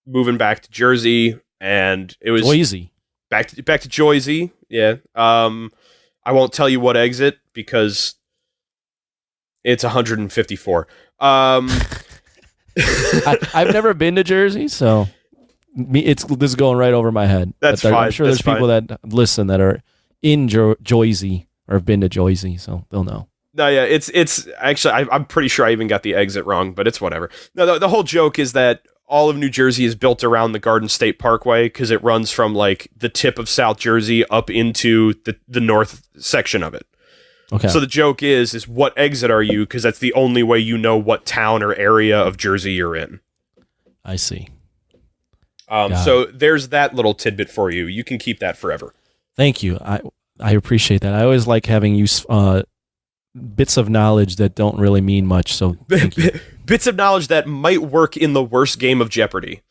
moving back to Jersey, and it was Jersey. Back to Jersey. Yeah. I won't tell you what exit because it's 154. I've never been to Jersey, so this is going right over my head. That's fine. I'm sure there's people that listen that are in Jersey or have been to Jersey, so they'll know. No, yeah, it's actually, I'm pretty sure I even got the exit wrong, but it's whatever. No, the whole joke is that all of New Jersey is built around the Garden State Parkway, because it runs from like the tip of South Jersey up into the north section of it. Okay. So the joke is what exit are you? Because that's the only way you know what town or area of Jersey you're in. I see. So there's that little tidbit for you. You can keep that forever. Thank you. I appreciate that. I always like having you bits of knowledge that don't really mean much. So thank you. Bits of knowledge that might work in the worst game of Jeopardy.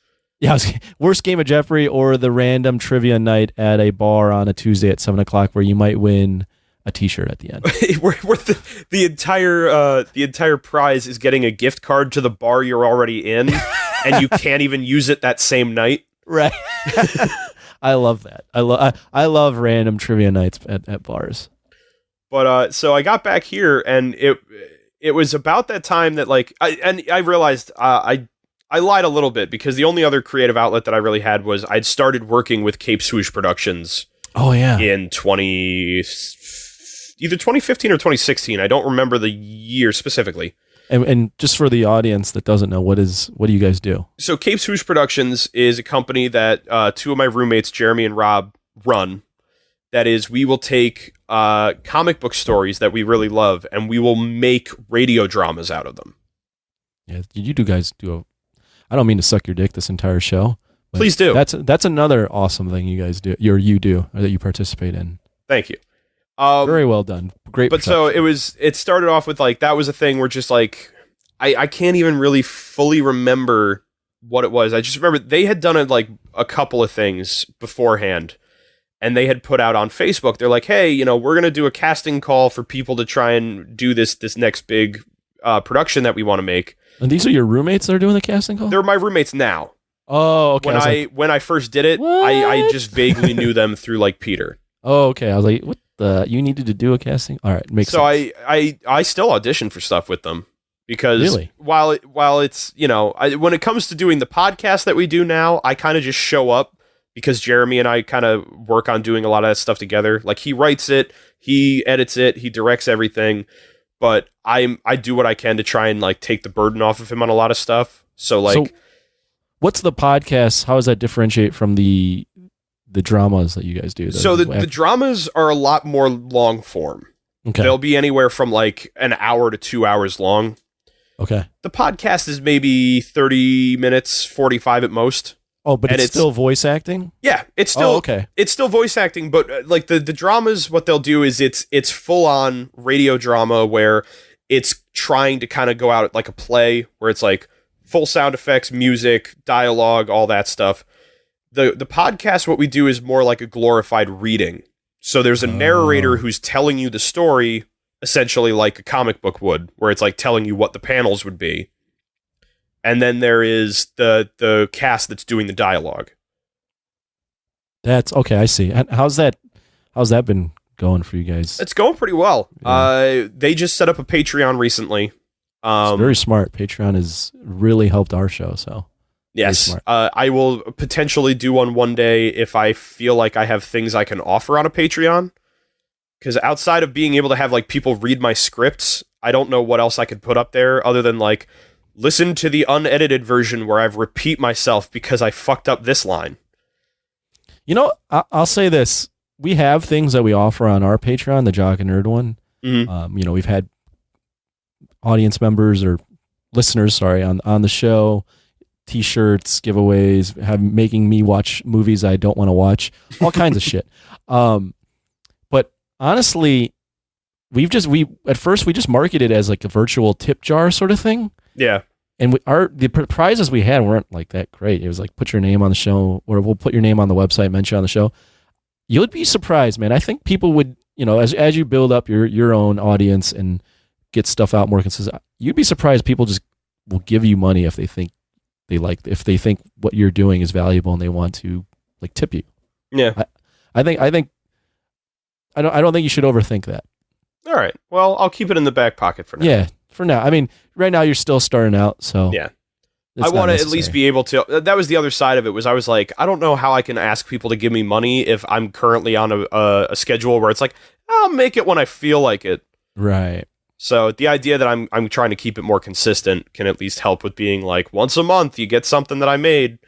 Yeah, worst game of Jeopardy, or the random trivia night at a bar on a Tuesday at 7:00 where you might win a T-shirt at the end. where the entire prize is getting a gift card to the bar you're already in, and you can't even use it that same night. Right. I love that. I love random trivia nights at bars. But so I got back here, and it was about that time that like I realized I lied a little bit, because the only other creative outlet that I really had was I'd started working with Cape Swoosh Productions. Oh yeah. In either 2015 or 2016. I don't remember the year specifically. And just for the audience that doesn't know, what do you guys do? So Cape Swoosh Productions is a company that two of my roommates, Jeremy and Rob, run. That is, we will take comic book stories that we really love, and we will make radio dramas out of them. Yeah, you guys do I don't mean to suck your dick this entire show. Please do. That's another awesome thing you guys do, or that you participate in. Thank you. Very well done. Great. But so it started off with like, that was a thing where just like, I can't even really fully remember what it was. I just remember they had done a couple of things beforehand, and they had put out on Facebook. They're like, hey, we're going to do a casting call for people to try and do this next big production that we want to make. And these are your roommates that are doing the casting call? They're my roommates now. Oh, okay. When I first did it, I just vaguely knew them through like Peter. Oh, okay. I was like, what? You needed to do a casting. All right, makes so sense. I still audition for stuff with them because Really? while it's when it comes to doing the podcast that we do now, I kind of just show up because Jeremy and I kind of work on doing a lot of that stuff together. Like he writes it, he edits it, he directs everything, but I do what I can to try and like take the burden off of him on a lot of stuff. So what's the podcast? How does that differentiate from the dramas that you guys do? So the dramas are a lot more long form. Okay. They'll be anywhere from like an hour to 2 hours long. Okay. The podcast is maybe 30 minutes, 45 at most. Oh, but it's still voice acting? Yeah, it's still okay. It's still voice acting, but like the dramas, what they'll do is it's full on radio drama where it's trying to kind of go out like a play where it's like full sound effects, music, dialogue, all that stuff. The podcast, what we do is more like a glorified reading. So there's a narrator who's telling you the story, essentially like a comic book would, where it's like telling you what the panels would be. And then there is the cast that's doing the dialogue. That's okay. I see. How's that been going for you guys? It's going pretty well. Yeah. They just set up a Patreon recently. It's very smart. Patreon has really helped our show. So yes, I will potentially do one day if I feel like I have things I can offer on a Patreon. Because outside of being able to have like people read my scripts, I don't know what else I could put up there other than like listen to the unedited version where I've repeat myself because I fucked up this line. You know, I'll say this. We have things that we offer on our Patreon, the Jock and Nerd one. Mm-hmm. We've had audience members or listeners, on the show, T-shirts, giveaways, making me watch movies I don't want to watch, all kinds of shit. But honestly, at first we just marketed it as like a virtual tip jar sort of thing. Yeah. And the prizes we had weren't like that great. It was like put your name on the show, or we'll put your name on the website, mention on the show. You would be surprised, man. I think people would, as you build up your own audience and get stuff out more consistent, you'd be surprised people just will give you money if they think what you're doing is valuable and they want to like tip you. Yeah. I don't think you should overthink that. All right. Well, I'll keep it in the back pocket for now. Yeah, for now. I mean, right now you're still starting out, so yeah. I want to at least be able to. That was the other side of it. Was I was like, I don't know how I can ask people to give me money if I'm currently on a schedule where it's like I'll make it when I feel like it. Right. So the idea that I'm trying to keep it more consistent can at least help with being like once a month you get something that I made.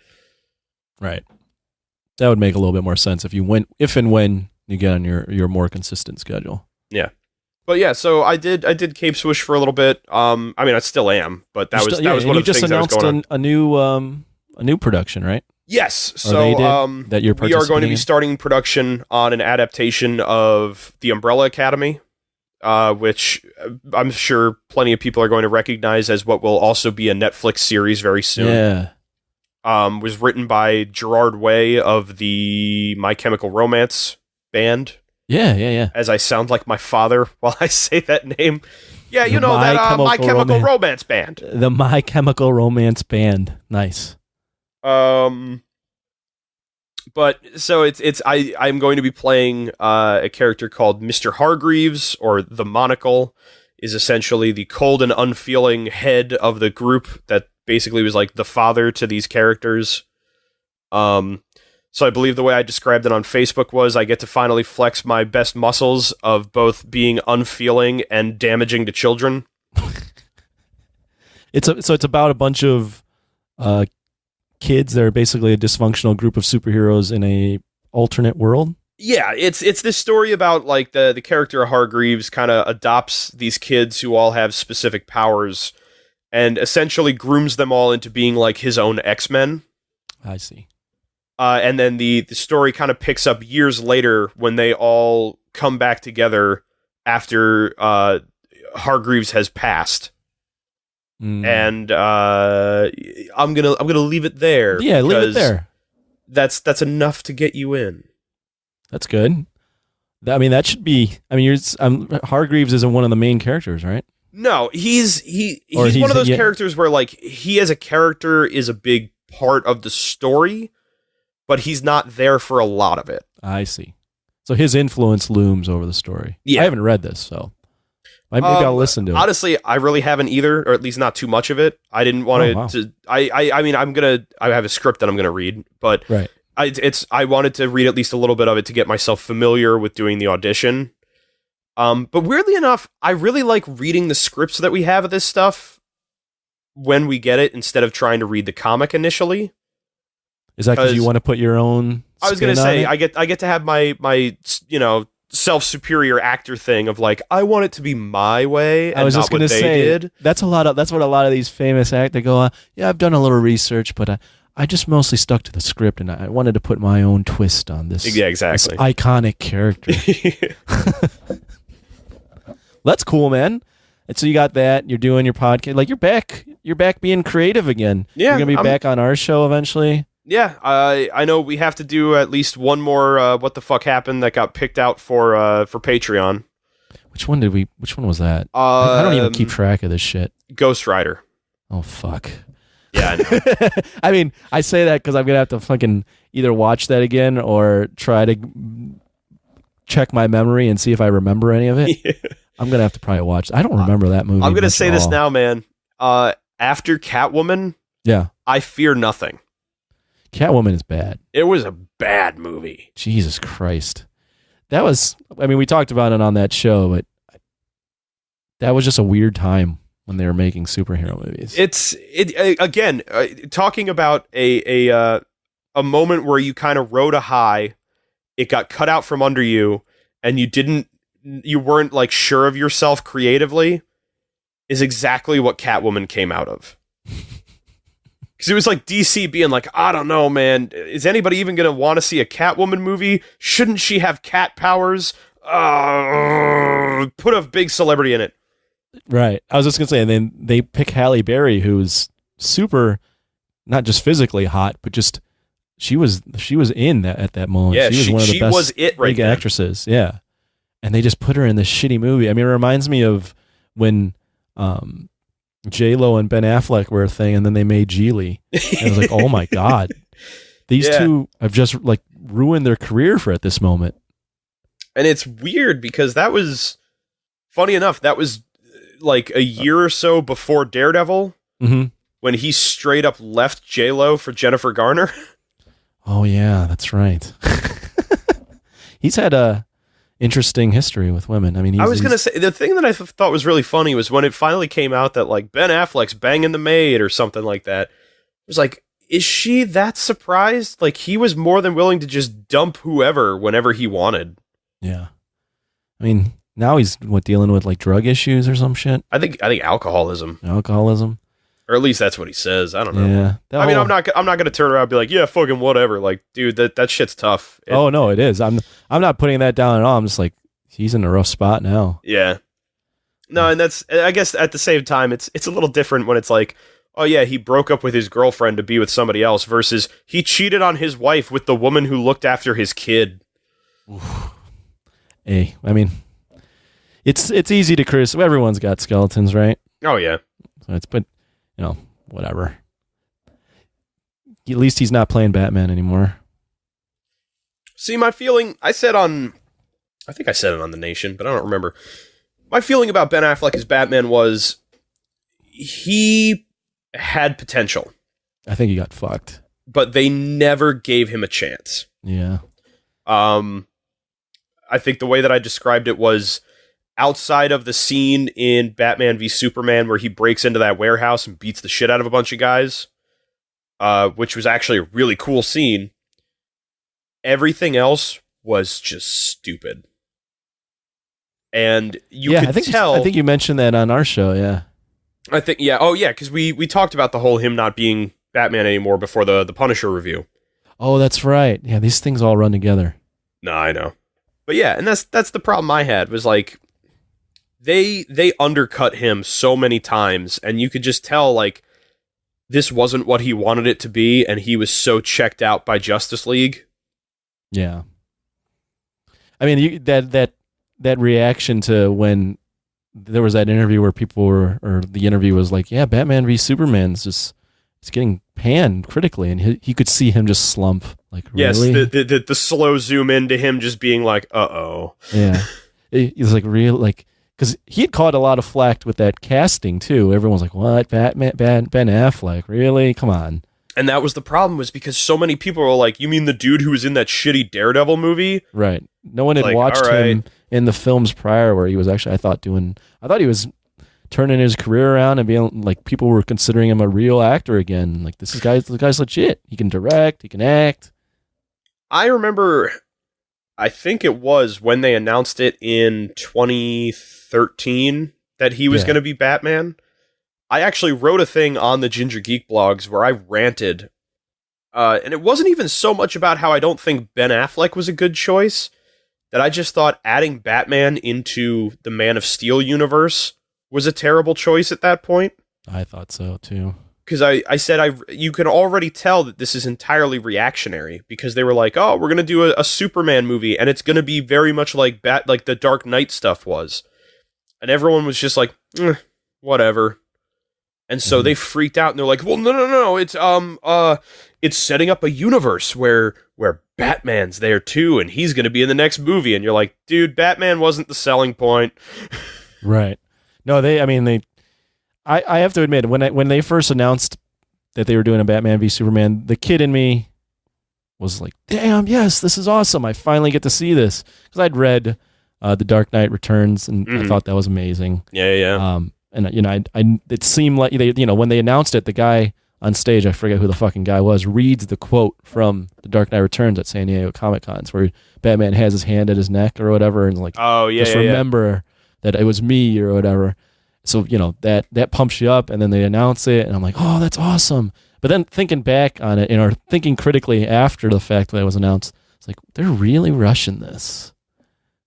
Right. That would make a little bit more sense if and when you get on your more consistent schedule. Yeah. But yeah, so I did Cape Swoosh for a little bit. I mean, I still am, but that was one of the things that was going on. A new production, right? Yes. So that you're we are going to be starting production on an adaptation of The Umbrella Academy, which I'm sure plenty of people are going to recognize as what will also be a Netflix series very soon. Yeah. Was written by Gerard Way of the My Chemical Romance band. Yeah. As I sound like my father while I say that name. Yeah, you know that My Chemical Romance band. The My Chemical Romance band. Nice. But so I'm going to be playing a character called Mr. Hargreaves, or the Monocle, is essentially the cold and unfeeling head of the group that basically was like the father to these characters. So I believe the way I described it on Facebook was I get to finally flex my best muscles of both being unfeeling and damaging to children. It's about a bunch of kids that are basically a dysfunctional group of superheroes in a alternate world. Yeah, it's this story about like the character of Hargreaves kind of adopts these kids who all have specific powers and essentially grooms them all into being like his own X-Men. I see. And then the story kind of picks up years later when they all come back together after Hargreaves has passed. And I'm gonna leave it there. Yeah, leave it there. That's enough to get you in. That's good. I mean, that should be. I mean, Hargreaves isn't one of the main characters, right? No, he's one of those characters where like he as a character is a big part of the story, but he's not there for a lot of it. I see. So his influence looms over the story. Yeah. I haven't read this, so maybe I'll listen to it. Honestly, I really haven't either, or at least not too much of it. I didn't want to. I mean, I have a script that I'm gonna read, but right. I wanted to read at least a little bit of it to get myself familiar with doing the audition. But weirdly enough, I really like reading the scripts that we have of this stuff when we get it instead of trying to read the comic initially. Is that because you want to put your own? I was going to say I get to have my self-superior actor thing of like, I want it to be my way and not what they did. That's what a lot of these famous actors go, yeah, I've done a little research, but I just mostly stuck to the script and I wanted to put my own twist on this. Yeah, exactly. This iconic character. That's cool, man. And so you got that, you're doing your podcast, like you're back being creative again. Yeah. You're going to be back on our show eventually. Yeah, I know we have to do at least one more What the Fuck Happened that got picked out for Patreon. Which one was that? I don't even keep track of this shit. Ghost Rider. Oh, fuck. Yeah, I know. I mean, I say that because I'm going to have to fucking either watch that again or try to check my memory and see if I remember any of it. Yeah. I'm going to have to probably watch. I don't remember that movie. I'm going to say this now, man. After Catwoman, yeah, I fear nothing. Catwoman is bad. It was a bad movie. Jesus Christ. That was, I mean, we talked about it on that show, but that was just a weird time when they were making superhero movies. Again, talking about a moment where you kind of rode a high, it got cut out from under you, and you weren't like sure of yourself creatively, is exactly what Catwoman came out of. Because it was like DC being like, I don't know, man. Is anybody even going to want to see a Catwoman movie? Shouldn't she have cat powers? Put a big celebrity in it. Right. I was just going to say, and then they pick Halle Berry, who's super, not just physically hot, but just, she was in that at that moment. Yeah, she was one of the best was it right big actresses. Yeah. And they just put her in this shitty movie. I mean, it reminds me of when J-Lo and Ben Affleck were a thing, and then they made Geely. And I was like, oh my God. These two have just like ruined their career at this moment. And it's weird because that was, funny enough, that was like a year or so before Daredevil, when he straight up left J-Lo for Jennifer Garner. Oh yeah, that's right. He's had a interesting history with women. I mean, I was going to say, the thing that I thought was really funny was when it finally came out that like Ben Affleck's banging the maid or something like that. It was like, is she that surprised? Like, he was more than willing to just dump whoever whenever he wanted. Yeah. I mean, now he's dealing with like drug issues or some shit. I think alcoholism. Or at least that's what he says. I don't know. Yeah. I mean, I'm not going to turn around and be like, yeah, fucking whatever. Like, dude, that shit's tough. Oh no, it is. I'm not putting that down at all. I'm just like, he's in a rough spot now. Yeah. No, and that's, I guess at the same time, it's a little different when it's like, oh yeah, he broke up with his girlfriend to be with somebody else versus he cheated on his wife with the woman who looked after his kid. Hey, I mean, it's easy to criticize. Everyone's got skeletons, right? Oh yeah. So but whatever. At least he's not playing Batman anymore. See, my feeling, I think I said it on The Nation, but I don't remember. My feeling about Ben Affleck as Batman was he had potential. I think he got fucked. But they never gave him a chance. Yeah. I think the way that I described it was outside of the scene in Batman v Superman where he breaks into that warehouse and beats the shit out of a bunch of guys, which was actually a really cool scene, everything else was just stupid. And you could tell... I think you mentioned that on our show, yeah. I think, yeah. Oh, yeah, because we talked about the whole him not being Batman anymore before the Punisher review. Oh, that's right. Yeah, these things all run together. No, I know. But yeah, and that's the problem I had, was like, they undercut him so many times, and you could just tell, like, this wasn't what he wanted it to be, and he was so checked out by Justice League. Yeah. I mean, that reaction to when there was that interview where people were, or the interview was like, yeah, Batman v Superman's just, it's getting panned critically, and he could see him just slump. Like, really? Yes, the slow zoom into him just being like, uh-oh. Yeah. He's like, real, like, because he had caught a lot of flack with that casting, too. Everyone's like, what? Batman, Ben Affleck? Really? Come on. And that was the problem, was because so many people were like, you mean the dude who was in that shitty Daredevil movie? Right. No one had like, watched right. him in the films prior where he was actually, I thought he was turning his career around and being like, people were considering him a real actor again. Like, the guy's legit. He can direct, he can act. I remember, I think it was when they announced it in 2013 that he was going to be Batman. I actually wrote a thing on the Ginger Geek blogs where I ranted. And it wasn't even so much about how I don't think Ben Affleck was a good choice, that I just thought adding Batman into the Man of Steel universe was a terrible choice at that point. I thought so, too. Because I said you can already tell that this is entirely reactionary, because they were like, oh, we're going to do a Superman movie, and it's going to be very much like the Dark Knight stuff was. And everyone was just like, whatever. And so they freaked out, and they're like, well, no, it's setting up a universe where Batman's there too, and he's going to be in the next movie. And you're like, dude, Batman wasn't the selling point. Right. No, I have to admit, when they first announced that they were doing a Batman v Superman, the kid in me was like, damn, yes, this is awesome. I finally get to see this. Because I'd read The Dark Knight Returns, and I thought that was amazing. Yeah. And, it seemed like, when they announced it, the guy on stage, I forget who the fucking guy was, reads the quote from The Dark Knight Returns at San Diego Comic-Cons, where Batman has his hand at his neck or whatever, and like, remember that it was me or whatever. So, that pumps you up, and then they announce it, and I'm like, oh, that's awesome. But then thinking back on it, or thinking critically after the fact that it was announced, it's like, they're really rushing this.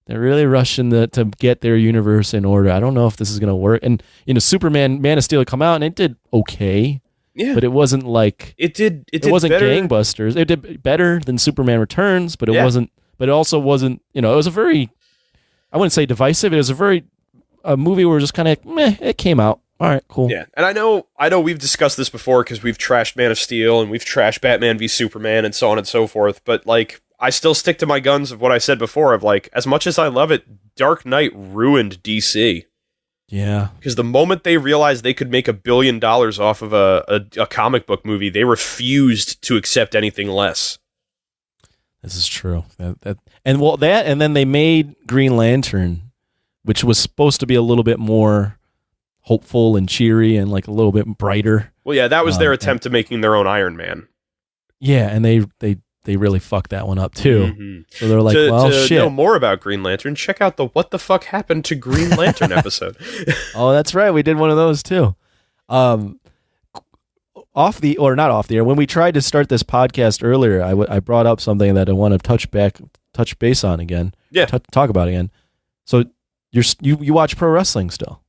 They're really rushing to get their universe in order. I don't know if this is going to work. And, Superman, Man of Steel had come out, and it did okay. Yeah. But it wasn't like... It wasn't better. gangbusters. It did better than Superman Returns, but it wasn't... But it also wasn't... It was a very... I wouldn't say divisive. It was a movie where just kind of meh, it came out. All right, cool. Yeah, and I know we've discussed this before because we've trashed Man of Steel and we've trashed Batman v Superman and so on and so forth, but like, I still stick to my guns of what I said before of like, as much as I love it, Dark Knight ruined DC. Yeah. Because the moment they realized they could make $1 billion off of a comic book movie, they refused to accept anything less. This is true. And then they made Green Lantern, which was supposed to be a little bit more hopeful and cheery and like a little bit brighter. Well, yeah, that was their attempt to making their own Iron Man. Yeah, and they really fucked that one up too. Mm-hmm. So they're like, shit. To know more about Green Lantern, check out the What the Fuck Happened to Green Lantern episode. Oh, that's right. We did one of those too. Not off the air. When we tried to start this podcast earlier, I brought up something that I want to touch base on again. Yeah. Talk about again. So you watch pro wrestling still?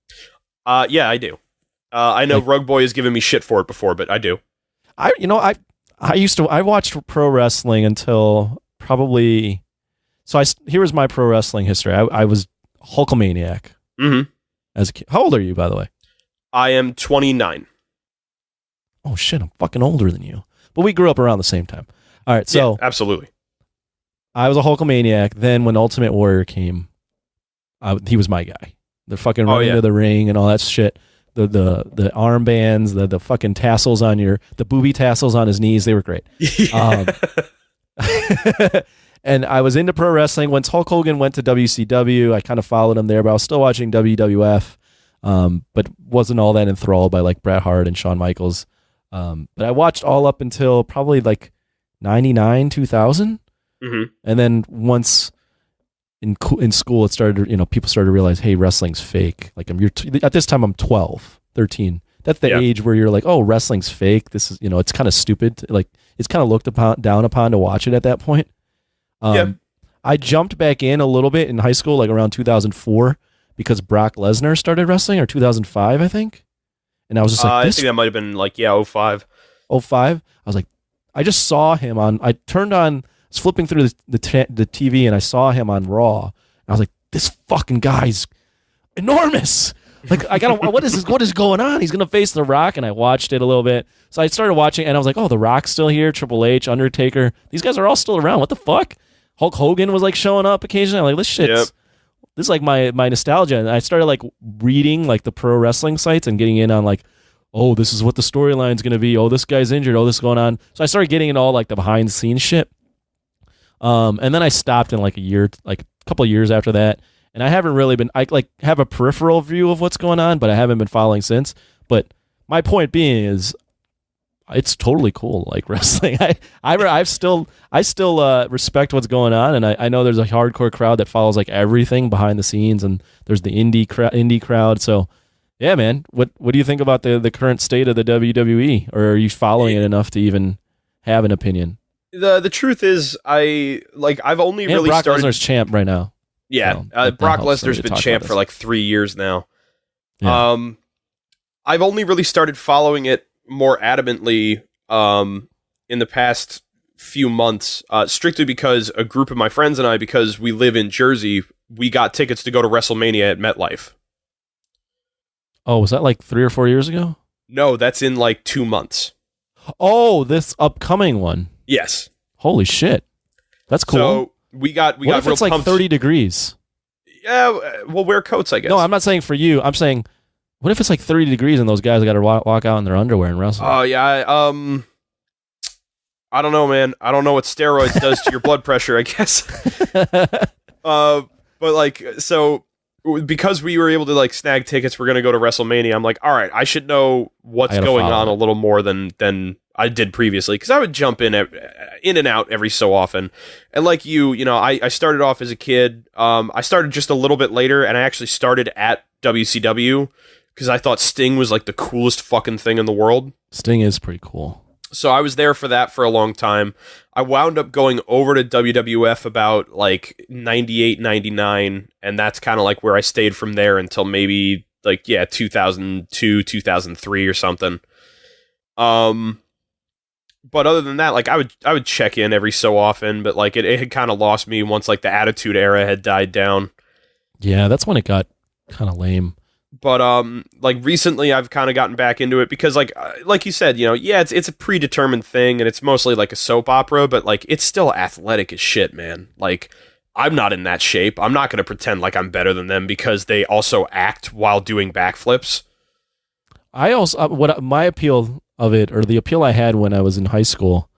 Yeah, I do. I know Rug Boy has given me shit for it before, but I do. I watched pro wrestling until probably. So here was my pro wrestling history. I was Hulkamaniac. Mm-hmm. As a kid. How old are you, by the way? I am 29. Oh shit, I'm fucking older than you. But we grew up around the same time. All right, so yeah, absolutely. I was a Hulkamaniac. Then when Ultimate Warrior came, he was my guy. The fucking running to the ring and all that shit. The armbands, the fucking tassels on the booby tassels on his knees, they were great. Yeah. And I was into pro wrestling. Once Hulk Hogan went to WCW, I kind of followed him there, but I was still watching WWF, but wasn't all that enthralled by like Bret Hart and Shawn Michaels. But I watched all up until probably like 99, 2000. Mm-hmm. And then once in school, it started, people started to realize, hey, wrestling's fake. Like at this time I'm 12, 13. That's the age where you're like, oh, wrestling's fake. This is, it's kind of stupid. Like it's kind of looked down upon to watch it at that point. I jumped back in a little bit in high school, like around 2004, because Brock Lesnar started wrestling, or 2005, I think. And I was just like, I think that might have been like, 05. 05? I was like, I just saw him I was flipping through the TV and I saw him on Raw. I was like, this fucking guy's enormous. Like, I gotta, what is going on? He's gonna face The Rock, and I watched it a little bit. So I started watching, and I was like, oh, The Rock's still here, Triple H, Undertaker. These guys are all still around. What the fuck? Hulk Hogan was like showing up occasionally. I'm like, this shit's this is like my nostalgia. And I started like reading like the pro wrestling sites and getting in on like, oh, this is what the storyline's gonna be. Oh, this guy's injured. Oh, this is going on. So I started getting into all like the behind the scenes shit. And then I stopped in like a couple of years after that. And I haven't really been, I like have a peripheral view of what's going on, but I haven't been following since. But my point being is, it's totally cool, like wrestling. I still respect what's going on, and I know there's a hardcore crowd that follows like everything behind the scenes, and there's the indie crowd. So, yeah, man, what do you think about the current state of the WWE, or are you following it enough to even have an opinion? The truth is, I've only really Brock started. Lesnar's champ right now. Yeah, so Brock Lesnar's been champ for like 3 years now. Yeah. I've only really started following it more adamantly in the past few months, strictly because a group of my friends and I, because we live in Jersey, we got tickets to go to WrestleMania at MetLife. Oh, was that like 3 or 4 years ago? No, that's in like 2 months. Oh, this upcoming one. Yes. Holy shit. That's cool. So we got what if real it's like pumped. 30 degrees? Yeah, we'll wear coats, I guess. No, I'm not saying for you. I'm saying, what if it's like 30 degrees and those guys got to walk out in their underwear and wrestle? Oh, yeah. I don't know, man. I don't know what steroids does to your blood pressure, I guess. But like, so because we were able to like snag tickets, we're going to go to WrestleMania. I'm like, all right, I should know what's going on a little more than I did previously, because I would jump in and out every so often. And like you know, I started off as a kid. I started just a little bit later, and I actually started at WCW because I thought Sting was like the coolest fucking thing in the world. Sting is pretty cool. So I was there for that for a long time. I wound up going over to WWF about like 98, 99, and that's kind of like where I stayed from there until maybe like 2002, 2003 or something. But other than that, like I would check in every so often, but like it had kind of lost me once like the Attitude Era had died down. Yeah, that's when it got kind of lame. But like recently I've kind of gotten back into it because like you said, you know, it's a predetermined thing and it's mostly like a soap opera, but like it's still athletic as shit, man. Like I'm not in that shape. I'm not going to pretend like I'm better than them because they also act while doing backflips. I also my appeal of it, or the appeal I had when I was in high school,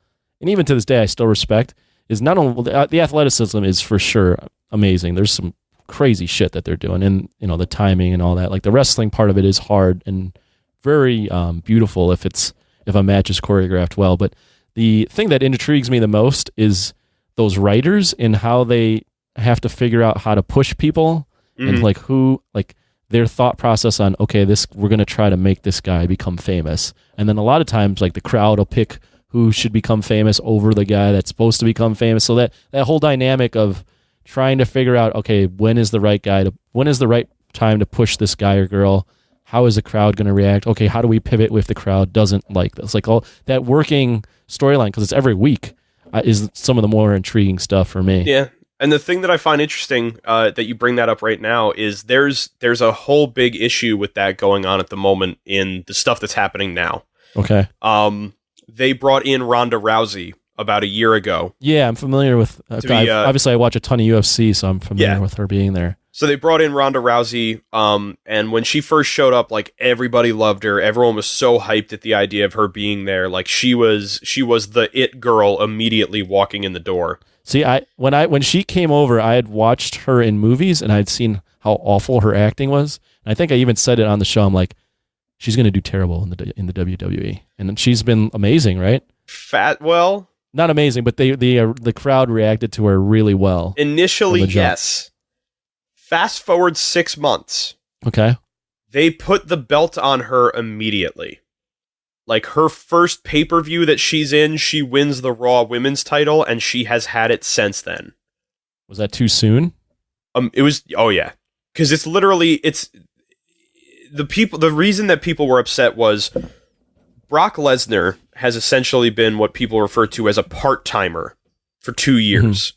and even to this day I still respect, is not only the athleticism is for sure amazing. There's some crazy shit that they're doing, and you know the timing and all that. Like the wrestling part of it is hard and very beautiful if a match is choreographed well. But the thing that intrigues me the most is those writers and how they have to figure out how to push people and like their thought process on, okay, we're going to try to make this guy become famous. And then a lot of times like the crowd will pick who should become famous over the guy that's supposed to become famous. So that whole dynamic of trying to figure out, okay, when is the right time to push this guy or girl? How is the crowd going to react? Okay, how do we pivot if the crowd doesn't like this? Like all that working storyline, because it's every week, is some of the more intriguing stuff for me. Yeah. And the thing that I find interesting that you bring that up right now is there's a whole big issue with that going on at the moment in the stuff that's happening now. Okay. They brought in Ronda Rousey about a year ago. Yeah, I'm familiar with... obviously, I watch a ton of UFC, so I'm familiar with her being there. So they brought in Ronda Rousey, and when she first showed up, like everybody loved her. Everyone was so hyped at the idea of her being there. Like she was the it girl immediately walking in the door. See, when she came over, I had watched her in movies, and I'd seen how awful her acting was. And I think I even said it on the show. I'm like, she's going to do terrible in the WWE, and she's been amazing, right? Well, not amazing, but the crowd reacted to her really well. Initially, yes. Fast forward 6 months. Okay. They put the belt on her immediately. Like her first pay-per-view that she's in, she wins the Raw Women's title, and she has had it since then. Was that too soon? It was. Oh yeah, because it's the reason that people were upset was Brock Lesnar has essentially been what people refer to as a part-timer for 2 years.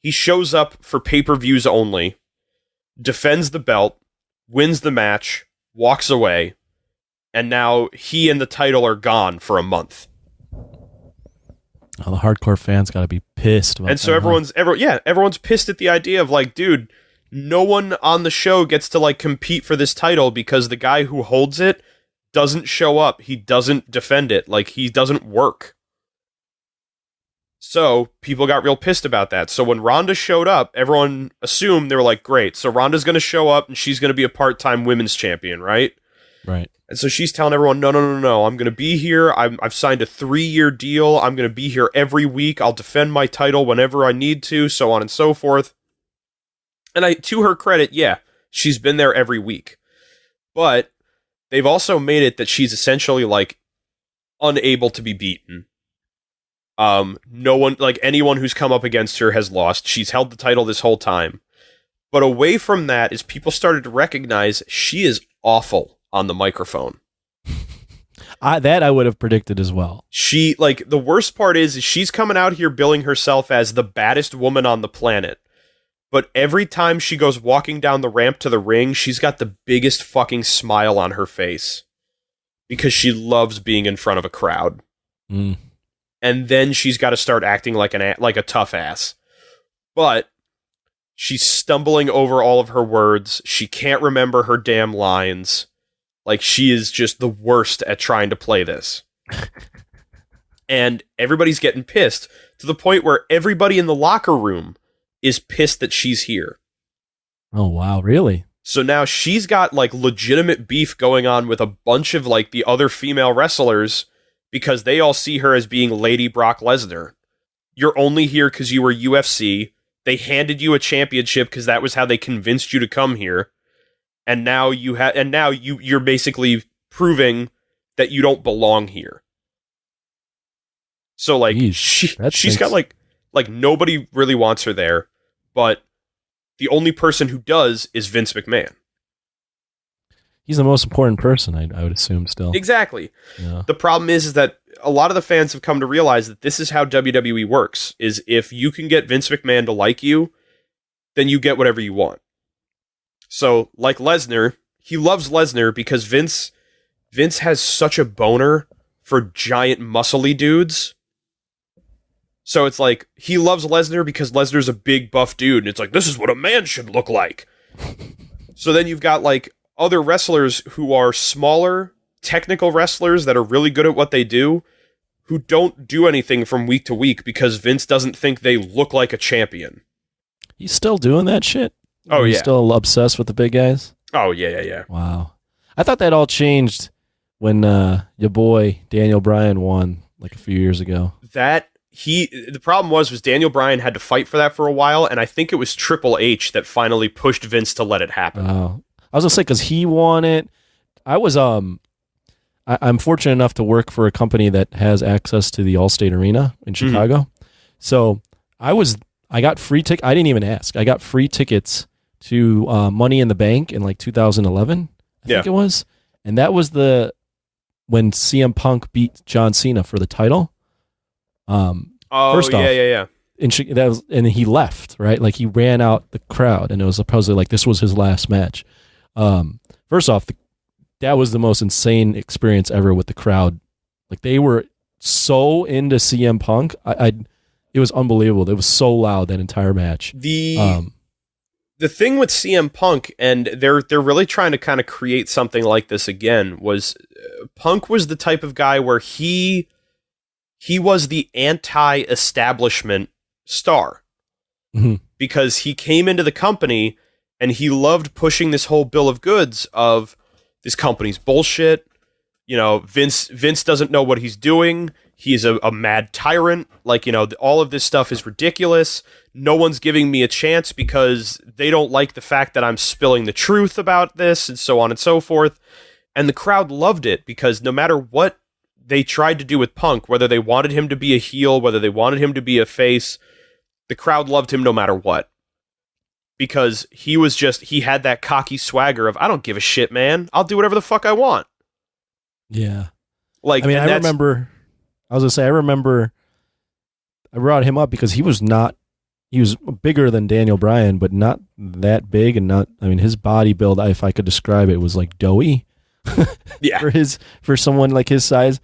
He shows up for pay-per-views only, defends the belt, wins the match, walks away, and now he and the title are gone for a month. Oh, the hardcore fans got to be pissed about and so that, everyone's pissed at the idea of like, dude, no one on the show gets to like compete for this title because the guy who holds it doesn't show up. He doesn't defend it. Like, he doesn't work. So people got real pissed about that. So when Ronda showed up, everyone assumed, they were like, great, so Ronda's going to show up and she's going to be a part-time women's champion, right? Right. And so she's telling everyone, no, I'm going to be here. I've signed a 3-year deal. I'm going to be here every week. I'll defend my title whenever I need to, so on and so forth. And to her credit, yeah, she's been there every week. But they've also made it that she's essentially like unable to be beaten. No one, like anyone who's come up against her has lost. She's held the title this whole time. But away from that is people started to recognize she is awful on the microphone. That I would have predicted as well. She, like, the worst part is she's coming out here billing herself as the baddest woman on the planet. But every time she goes walking down the ramp to the ring, she's got the biggest fucking smile on her face. Because she loves being in front of a crowd. Mm. And then she's got to start acting like a tough ass. But she's stumbling over all of her words. She can't remember her damn lines. Like, she is just the worst at trying to play this. And everybody's getting pissed to the point where everybody in the locker room is pissed that she's here. Oh, wow, really? So now she's got, like, legitimate beef going on with a bunch of, like, the other female wrestlers because they all see her as being Lady Brock Lesnar. You're only here because you were UFC. They handed you a championship because that was how they convinced you to come here. And now you're basically proving that you don't belong here. So like, she's got like nobody really wants her there, but the only person who does is Vince McMahon. He's the most important person, I would assume still. Exactly. Yeah. The problem is that a lot of the fans have come to realize that this is how WWE works, is if you can get Vince McMahon to like you, then you get whatever you want. So, like Lesnar, he loves Lesnar because Vince has such a boner for giant muscly dudes. So it's like, he loves Lesnar because Lesnar's a big buff dude, and it's like, this is what a man should look like. So then you've got like other wrestlers who are smaller, technical wrestlers that are really good at what they do, who don't do anything from week to week because Vince doesn't think they look like a champion. He's still doing that shit? Oh, yeah. He's still obsessed with the big guys? Oh, yeah. Wow. I thought that all changed when your boy Daniel Bryan won like a few years ago. The problem was Daniel Bryan had to fight for that for a while, and I think it was Triple H that finally pushed Vince to let it happen. Oh. I was going to say, because he won it. I was, I'm fortunate enough to work for a company that has access to the Allstate Arena in Chicago. Mm-hmm. So I got free tickets. I didn't even ask. I got free tickets to Money in the Bank in like 2011, I think it was. And that was when CM Punk beat John Cena for the title. First off, yeah. And he left, right? Like, he ran out the crowd, and it was supposedly like this was his last match. First off, that was the most insane experience ever with the crowd. Like, they were so into CM Punk. It was unbelievable. It was so loud that entire match. The thing with CM Punk, and they're really trying to kind of create something like this again, was Punk was the type of guy where he was the anti-establishment star. Mm-hmm. Because he came into the company and he loved pushing this whole bill of goods of this company's bullshit. You know, Vince doesn't know what he's doing. He's a mad tyrant. Like, you know, all of this stuff is ridiculous. No one's giving me a chance because they don't like the fact that I'm spilling the truth about this, and so on and so forth. And the crowd loved it because no matter what they tried to do with Punk, whether they wanted him to be a heel, whether they wanted him to be a face, the crowd loved him no matter what. Because he had that cocky swagger of, I don't give a shit, man. I'll do whatever the fuck I want. Yeah. Like, I mean, I remember I brought him up because he was not he was bigger than Daniel Bryan, but not that big, and not. I mean, his body build, if I could describe it, was like doughy. Yeah. For someone like his size.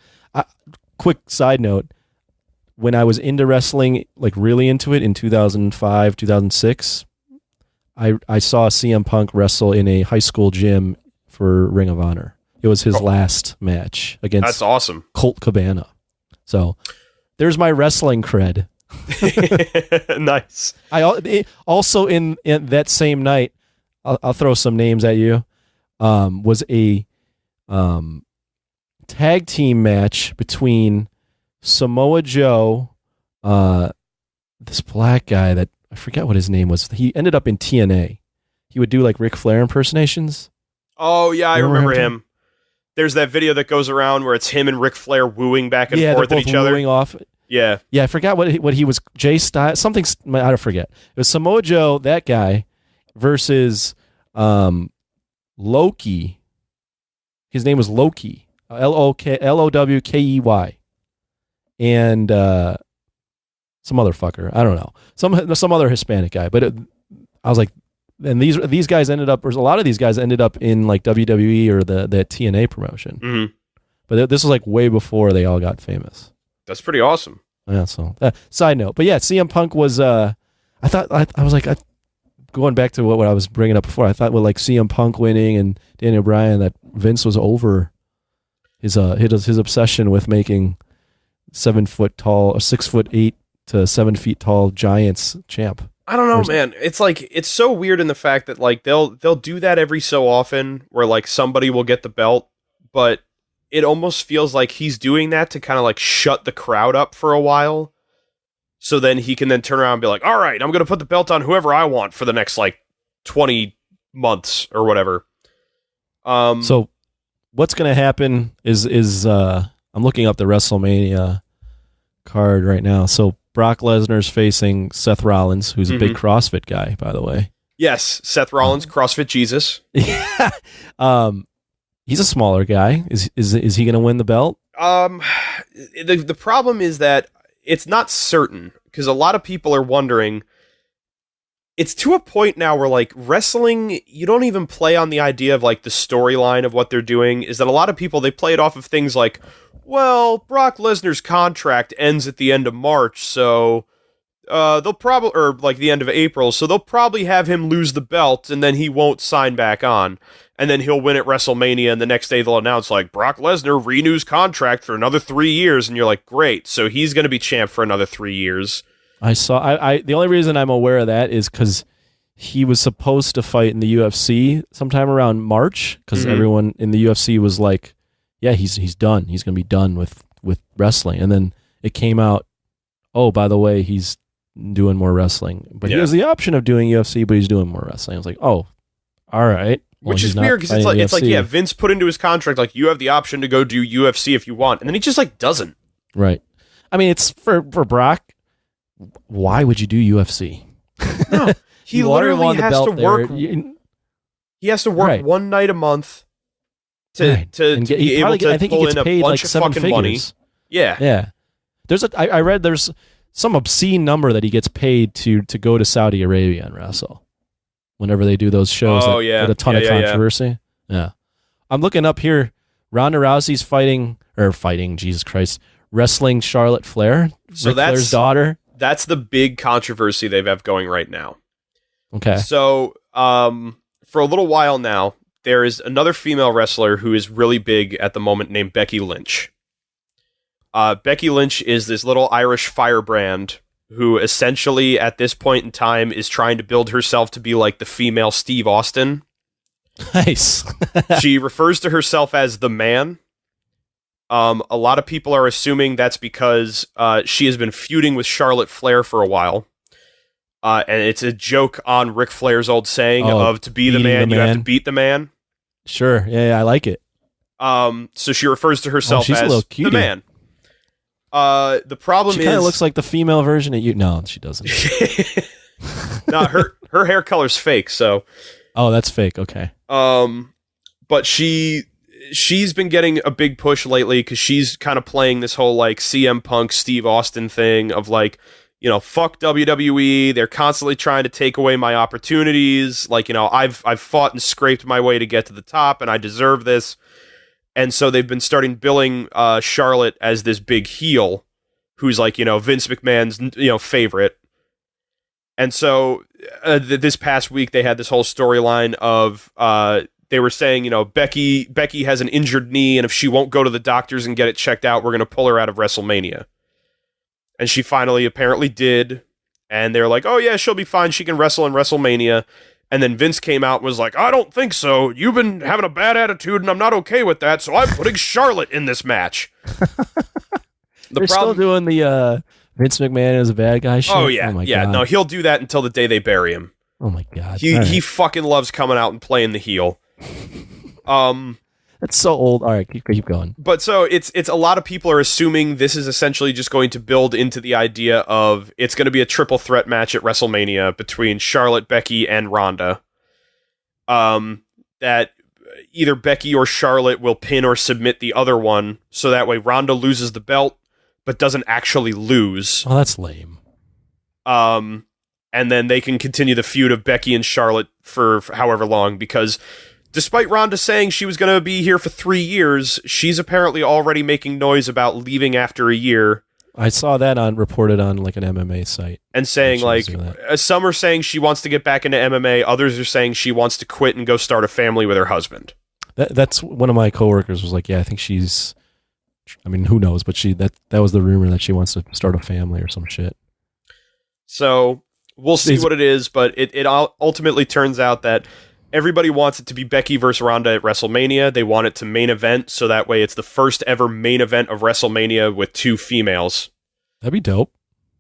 Quick side note: when I was into wrestling, like really into it in 2005, 2006, I saw CM Punk wrestle in a high school gym for Ring of Honor. It was his last match against That's awesome. Colt Cabana. So there's my wrestling cred. Nice. Also in that same night, I'll throw some names at you. Was a tag team match between Samoa Joe, this black guy that I forget what his name was. He ended up in TNA. He would do like Ric Flair impersonations. Oh yeah, I remember him. There's that video that goes around where it's him and Ric Flair wooing back and forth at each other. Wooing off. Yeah. Yeah, I forgot what he was. Jay Styles, something. I don't forget. It was Samoa Joe, that guy, versus Loki. His name was Loki. Lowkey, and some other fucker. I don't know. Some other Hispanic guy. But I was like, and these guys ended up, or a lot of these guys ended up in like WWE or the TNA promotion. Mm-hmm. But this was like way before they all got famous. That's pretty awesome. Yeah. So side note, but yeah, CM Punk was. I was like, going back to what I was bringing up before. I thought with like CM Punk winning and Daniel Bryan that Vince was over his obsession with making 7 foot tall, 6'8" to 7 feet tall giants champ. I don't know, man. It's like, it's so weird in the fact that like they'll do that every so often where like somebody will get the belt, but it almost feels like he's doing that to kind of like shut the crowd up for a while. So then he can then turn around and be like, all right, I'm going to put the belt on whoever I want for the next like 20 months or whatever. So what's going to happen is I'm looking up the WrestleMania card right now. So Brock Lesnar's facing Seth Rollins, who's a big CrossFit guy, by the way. Yes, Seth Rollins, CrossFit Jesus. Yeah. He's a smaller guy. Is he going to win the belt? The problem is that it's not certain, because a lot of people are wondering. It's to a point now where like wrestling, you don't even play on the idea of like the storyline of what they're doing. Is that a lot of people, they play it off of things like, well, Brock Lesnar's contract ends at the end of March, so they'll probably, or like the end of April, so they'll probably have him lose the belt and then he won't sign back on. And then he'll win at WrestleMania, and the next day they'll announce, like, Brock Lesnar renews contract for another 3 years, and you're like, great, so he's going to be champ for another 3 years. I the only reason I'm aware of that is because he was supposed to fight in the UFC sometime around March, because everyone in the UFC was like, yeah, he's done. He's going to be done with wrestling. And then it came out, oh, by the way, he's doing more wrestling. But he has the option of doing UFC, but he's doing more wrestling. I was like, oh, all right. Well, which is weird, because it's like, yeah, Vince put into his contract, like, you have the option to go do UFC if you want, and then he just, like, doesn't. Right. I mean, it's for Brock, why would you do UFC? No, he literally has to work. He has to work one night a month to be able to pull in a bunch of fucking money. Yeah. Yeah. I read there's some obscene number that he gets paid to go to Saudi Arabia and wrestle. Whenever they do those shows that get a ton of controversy. Yeah. I'm looking up here. Ronda Rousey's fighting, Jesus Christ, wrestling Charlotte Flair, so Ric Flair's daughter. That's the big controversy they have going right now. Okay. So, for a little while now, there is another female wrestler who is really big at the moment named Becky Lynch. Becky Lynch is this little Irish firebrand who essentially at this point in time is trying to build herself to be like the female Steve Austin. Nice. She refers to herself as the Man. A lot of people are assuming that's because she has been feuding with Charlotte Flair for a while. And it's a joke on Ric Flair's old saying of to be the man, you have to beat the man. Sure. Yeah, I like it. So she refers to herself as the Man. The problem is, she kind of looks like the female version of you. No, she doesn't. No, her hair color's fake. So, that's fake. Okay. But she's been getting a big push lately because she's kind of playing this whole like CM Punk, Steve Austin thing of like, fuck WWE. They're constantly trying to take away my opportunities. Like, I've fought and scraped my way to get to the top, and I deserve this. And so they've been starting billing Charlotte as this big heel who's like, Vince McMahon's, favorite. And so this past week they had this whole storyline of they were saying, Becky has an injured knee, and if she won't go to the doctors and get it checked out, we're going to pull her out of WrestleMania. And she finally apparently did. And they're like, oh yeah, she'll be fine. She can wrestle in WrestleMania. And then Vince came out and was like, I don't think so. You've been having a bad attitude, and I'm not okay with that, so I'm putting Charlotte in this match. They're still doing the Vince McMahon is a bad guy shit? Oh, yeah. Oh, my yeah, God. No, he'll do that until the day they bury him. Oh, my God. He fucking loves coming out and playing the heel. That's so old. All right, keep going. But so it's a lot of people are assuming this is essentially just going to build into the idea of it's going to be a triple threat match at WrestleMania between Charlotte, Becky, and Ronda. That either Becky or Charlotte will pin or submit the other one, so that way Ronda loses the belt, but doesn't actually lose. Oh, that's lame. And then they can continue the feud of Becky and Charlotte for however long, because despite Ronda saying she was going to be here for 3 years, she's apparently already making noise about leaving after a year. I saw that reported on like an MMA site. And saying like, some are saying she wants to get back into MMA, others are saying she wants to quit and go start a family with her husband. That's one of my coworkers was like, yeah, I think she's, I mean, who knows, but that was the rumor that she wants to start a family or some shit. So we'll see what it is, but it ultimately turns out that everybody wants it to be Becky versus Ronda at WrestleMania. They want it to main event, so that way it's the first ever main event of WrestleMania with 2 females. That'd be dope.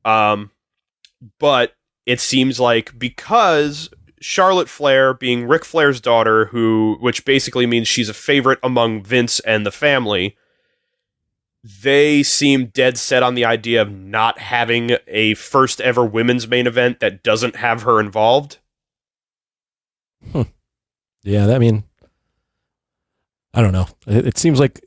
But it seems like because Charlotte Flair, being Ric Flair's daughter, which basically means she's a favorite among Vince and the family, they seem dead set on the idea of not having a first ever women's main event that doesn't have her involved. Yeah, I mean, I don't know. It seems like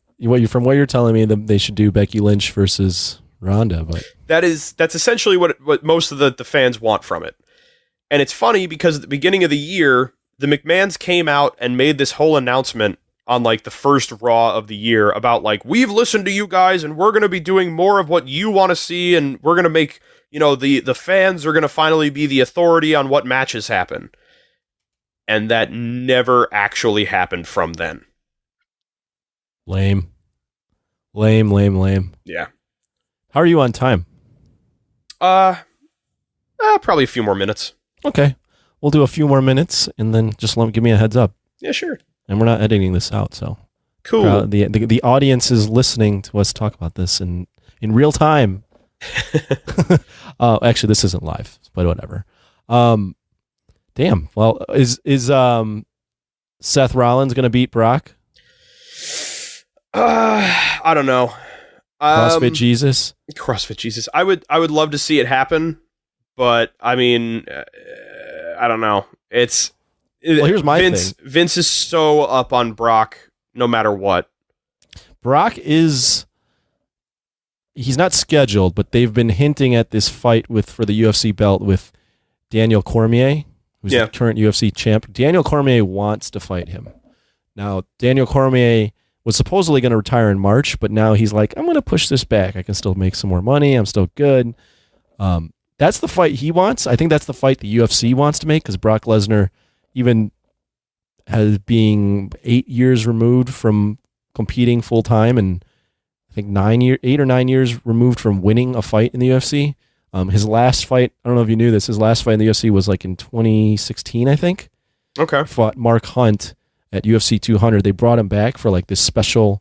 from what you're telling me, they should do Becky Lynch versus Ronda, but that's essentially what most of the fans want from it. And it's funny because at the beginning of the year, the McMahons came out and made this whole announcement on like the first Raw of the year about like, we've listened to you guys and we're going to be doing more of what you want to see, and we're going to make, the fans are going to finally be the authority on what matches happen. And that never actually happened from then. Lame. Yeah. How are you on time? Probably a few more minutes. Okay. We'll do a few more minutes and then just give me a heads up. Yeah, sure. And we're not editing this out, so. Cool. The audience is listening to us talk about this in real time. Actually, this isn't live, but whatever. Damn. Well, is Seth Rollins going to beat Brock? I don't know. CrossFit Jesus. I would love to see it happen, but I mean, I don't know. Here's my thing. Vince is so up on Brock, no matter what. Brock he's not scheduled, but they've been hinting at this fight for the UFC belt with Daniel Cormier, who's the current UFC champ. Daniel Cormier wants to fight him. Now, Daniel Cormier was supposedly going to retire in March, but now he's like, I'm going to push this back. I can still make some more money. I'm still good. That's the fight he wants. I think that's the fight the UFC wants to make, because Brock Lesnar, even as being 8 years removed from competing full time, and I think 8 or 9 years removed from winning a fight in the UFC. His last fight, I don't know if you knew this, his last fight in the UFC was like in 2016, I think. Okay. He fought Mark Hunt at UFC 200. They brought him back for like this special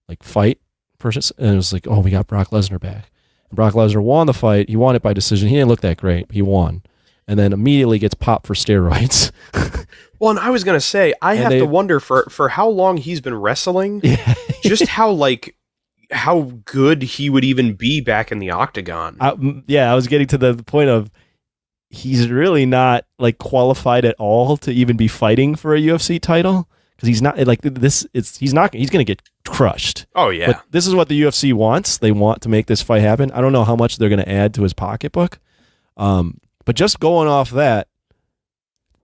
like fight purchase, and it was like, oh, we got Brock Lesnar back. And Brock Lesnar won the fight. He won it by decision. He didn't look that great. He won. And then immediately gets popped for steroids. Well, and I was going to say, I have to wonder for how long he's been wrestling, just how good he would even be back in the octagon. I was getting to the point of he's really not like qualified at all to even be fighting for a UFC title, because he's not like this. He's going to get crushed. Oh yeah. But this is what the UFC wants. They want to make this fight happen. I don't know how much they're going to add to his pocketbook, But just going off that,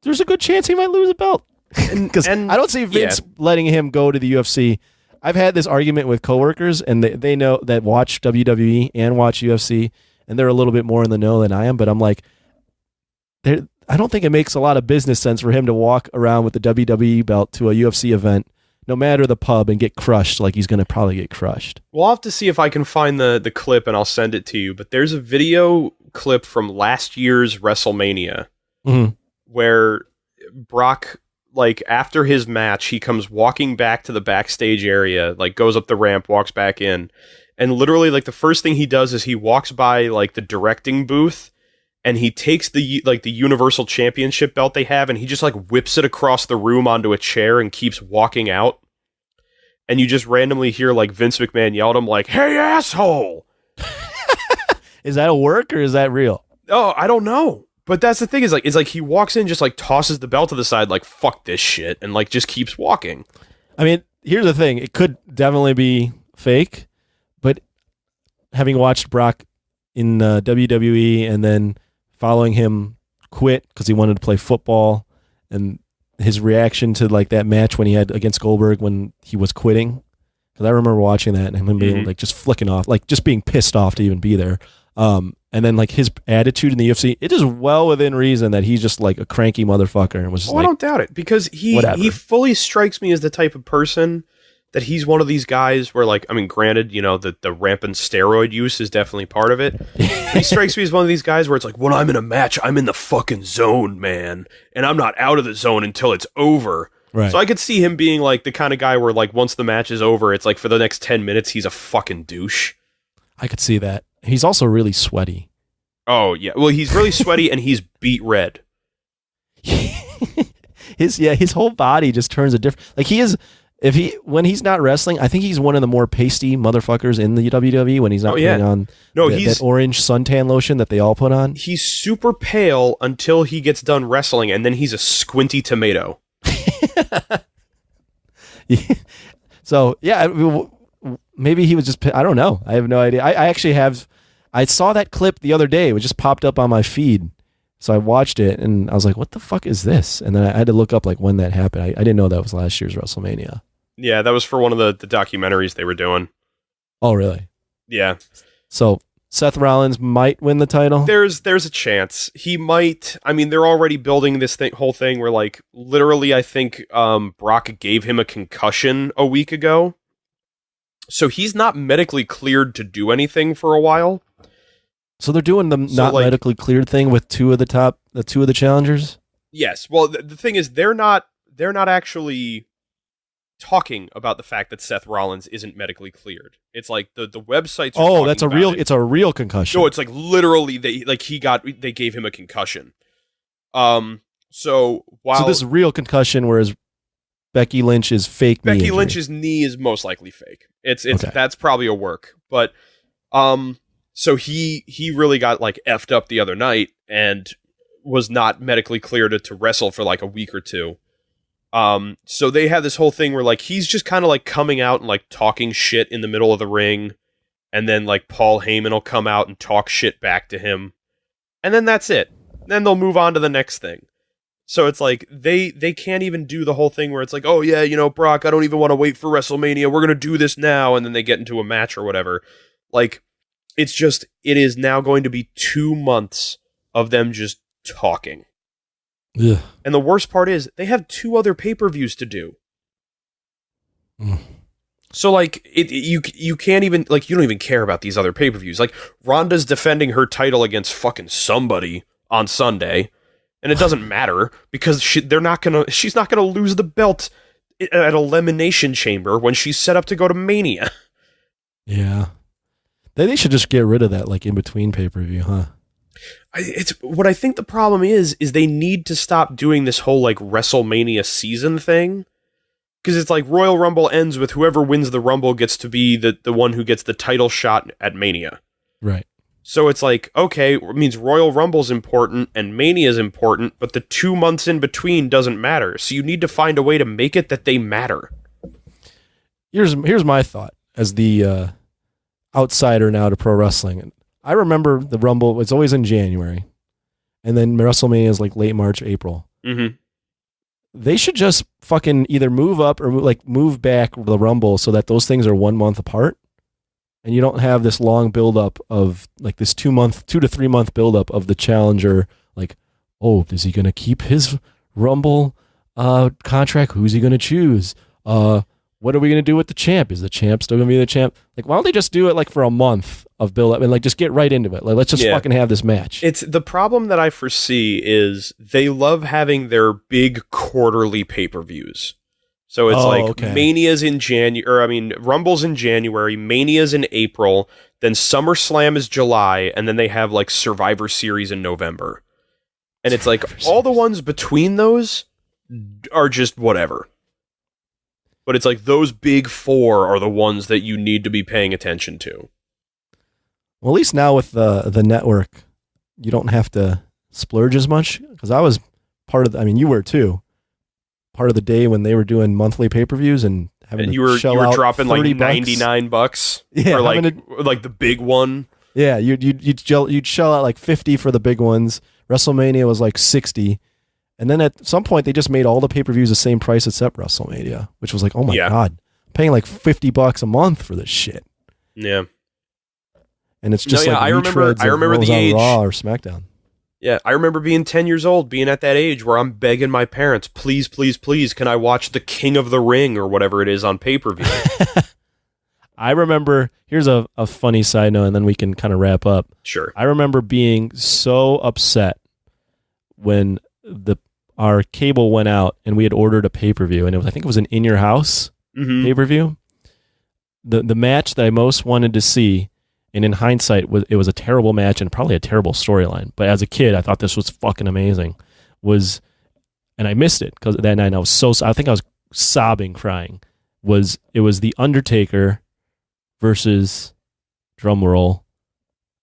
there's a good chance he might lose a belt. Because I don't see Vince letting him go to the UFC. I've had this argument with coworkers, and they know that watch WWE and watch UFC, and they're a little bit more in the know than I am. But I'm like, I don't think it makes a lot of business sense for him to walk around with the WWE belt to a UFC event, no matter the pub, and get crushed like he's going to probably get crushed. We'll have to see if I can find the clip, and I'll send it to you. But there's a video clip from last year's WrestleMania where Brock, like, after his match, he comes walking back to the backstage area, like, goes up the ramp, walks back in, and literally, like, the first thing he does is he walks by, like, the directing booth, and he takes the Universal Championship belt they have, and he just, like, whips it across the room onto a chair and keeps walking out. And you just randomly hear, like, Vince McMahon yell at him, like, "Hey, asshole!" Is that a work, or is that real? Oh, I don't know. But that's the thing, is like he walks in, just like tosses the belt to the side, like, fuck this shit, and like just keeps walking. I mean, here's the thing. It could definitely be fake, but having watched Brock in WWE and then following him quit because he wanted to play football, and his reaction to like that match when he had against Goldberg when he was quitting, because I remember watching that and him being like just flicking off, like just being pissed off to even be there. And then like his attitude in the UFC, it is well within reason that he's just like a cranky motherfucker and was just I don't doubt it, because he fully strikes me as the type of person that he's one of these guys where, like, I mean, granted, you know, the rampant steroid use is definitely part of it. He strikes me as one of these guys where it's like, when I'm in a match, I'm in the fucking zone, man, and I'm not out of the zone until it's over. Right. So I could see him being like the kind of guy where, like, once the match is over, it's like for the next 10 minutes, he's a fucking douche. I could see that. He's also really sweaty. Oh, yeah. Well, he's really sweaty and he's beet red. His whole body just turns a different, like, he is, when he's not wrestling, I think he's one of the more pasty motherfuckers in the WWE when he's not putting on that orange suntan lotion that they all put on. He's super pale until he gets done wrestling, and then he's a squinty tomato. So, yeah, maybe he was just, I don't know. I have no idea. I saw that clip the other day. It just popped up on my feed. So I watched it and I was like, what the fuck is this? And then I had to look up like when that happened. I didn't know that was last year's WrestleMania. Yeah, that was for one of the documentaries they were doing. Oh, really? Yeah. So Seth Rollins might win the title? There's a chance. He might. I mean, they're already building this whole thing where, like, literally, I think Brock gave him a concussion a week ago. So he's not medically cleared to do anything for a while. So they're doing the medically cleared thing with two of the challengers? Yes. Well, the thing is, they're not actually talking about the fact that Seth Rollins isn't medically cleared. It's like the websites are it's a real concussion. No, it's like literally they gave him a concussion. So this is real concussion, whereas Becky Lynch's fake knee injury. Lynch's knee is most likely fake. It's okay. That's probably a work. But so he really got like effed up the other night and was not medically cleared to wrestle for like a week or two. So they have this whole thing where like he's just kind of like coming out and like talking shit in the middle of the ring, and then like Paul Heyman will come out and talk shit back to him, and then that's it. Then they'll move on to the next thing. So it's like they can't even do the whole thing where it's like, oh yeah, you know, Brock, I don't even want to wait for WrestleMania. We're gonna do this now, and then they get into a match or whatever. Like, it is now going to be 2 months of them just talking. Ugh. And the worst part is they have 2 other pay-per-views to do. So like you can't even, like, you don't even care about these other pay-per-views. Like, Ronda's defending her title against fucking somebody on Sunday, and it doesn't matter because she's not gonna lose the belt at Elimination Chamber when she's set up to go to Mania. Yeah. They should just get rid of that, like, in between pay-per-view, huh? It's what I think the problem is they need to stop doing this whole like WrestleMania season thing, because it's like Royal Rumble ends with whoever wins the Rumble gets to be the one who gets the title shot at Mania. Right. So it's like, okay, it means Royal Rumble's important and Mania's important, but the 2 months in between doesn't matter. So you need to find a way to make it that they matter. Here's my thought as the outsider now to pro wrestling. I remember the Rumble was always in January. and then WrestleMania is like late March, April. Mm-hmm. They should just fucking either move up or move back the Rumble so that those things are 1 month apart, and you don't have this long buildup of like this 2 to 3 month buildup of the challenger. Like, oh, is he gonna keep his Rumble contract? Who's he gonna choose? What are we going to do with the champ? Is the champ still going to be the champ? Like, why don't they just do it like for a month of build up and like just get right into it? Like, let's just fucking have this match. It's the problem that I foresee is they love having their big quarterly pay-per-views. So it's Mania's in Rumble's in January, Mania's in April, then SummerSlam is July, and then they have like Survivor Series in November. And it's like all the ones between those are just whatever. But it's like those big four are the ones that you need to be paying attention to. Well, at least now with the network, you don't have to splurge as much. Because I was part of you were too. Part of the day when they were doing monthly pay-per-views and having you were dropping like $99 for like the big one. Yeah, you'd shell out like 50 for the big ones. WrestleMania was like 60. And then at some point, they just made all the pay-per-views the same price except WrestleMania, which was like, oh my God, I'm paying like $50 a month for this shit. Yeah. And it's just I remember the age. Raw or SmackDown. Yeah, I remember being 10 years old, being at that age where I'm begging my parents, please, please, please, can I watch The King of the Ring or whatever it is on pay-per-view? I remember, here's a funny side note, and then we can kind of wrap up. Sure. I remember being so upset when our cable went out and we had ordered a pay-per-view, and I think it was an In Your House pay-per-view. The match that I most wanted to see, and in hindsight, it was a terrible match and probably a terrible storyline. But as a kid, I thought this was fucking amazing. And I missed it because that night I think I was sobbing, crying. It was The Undertaker versus, drumroll,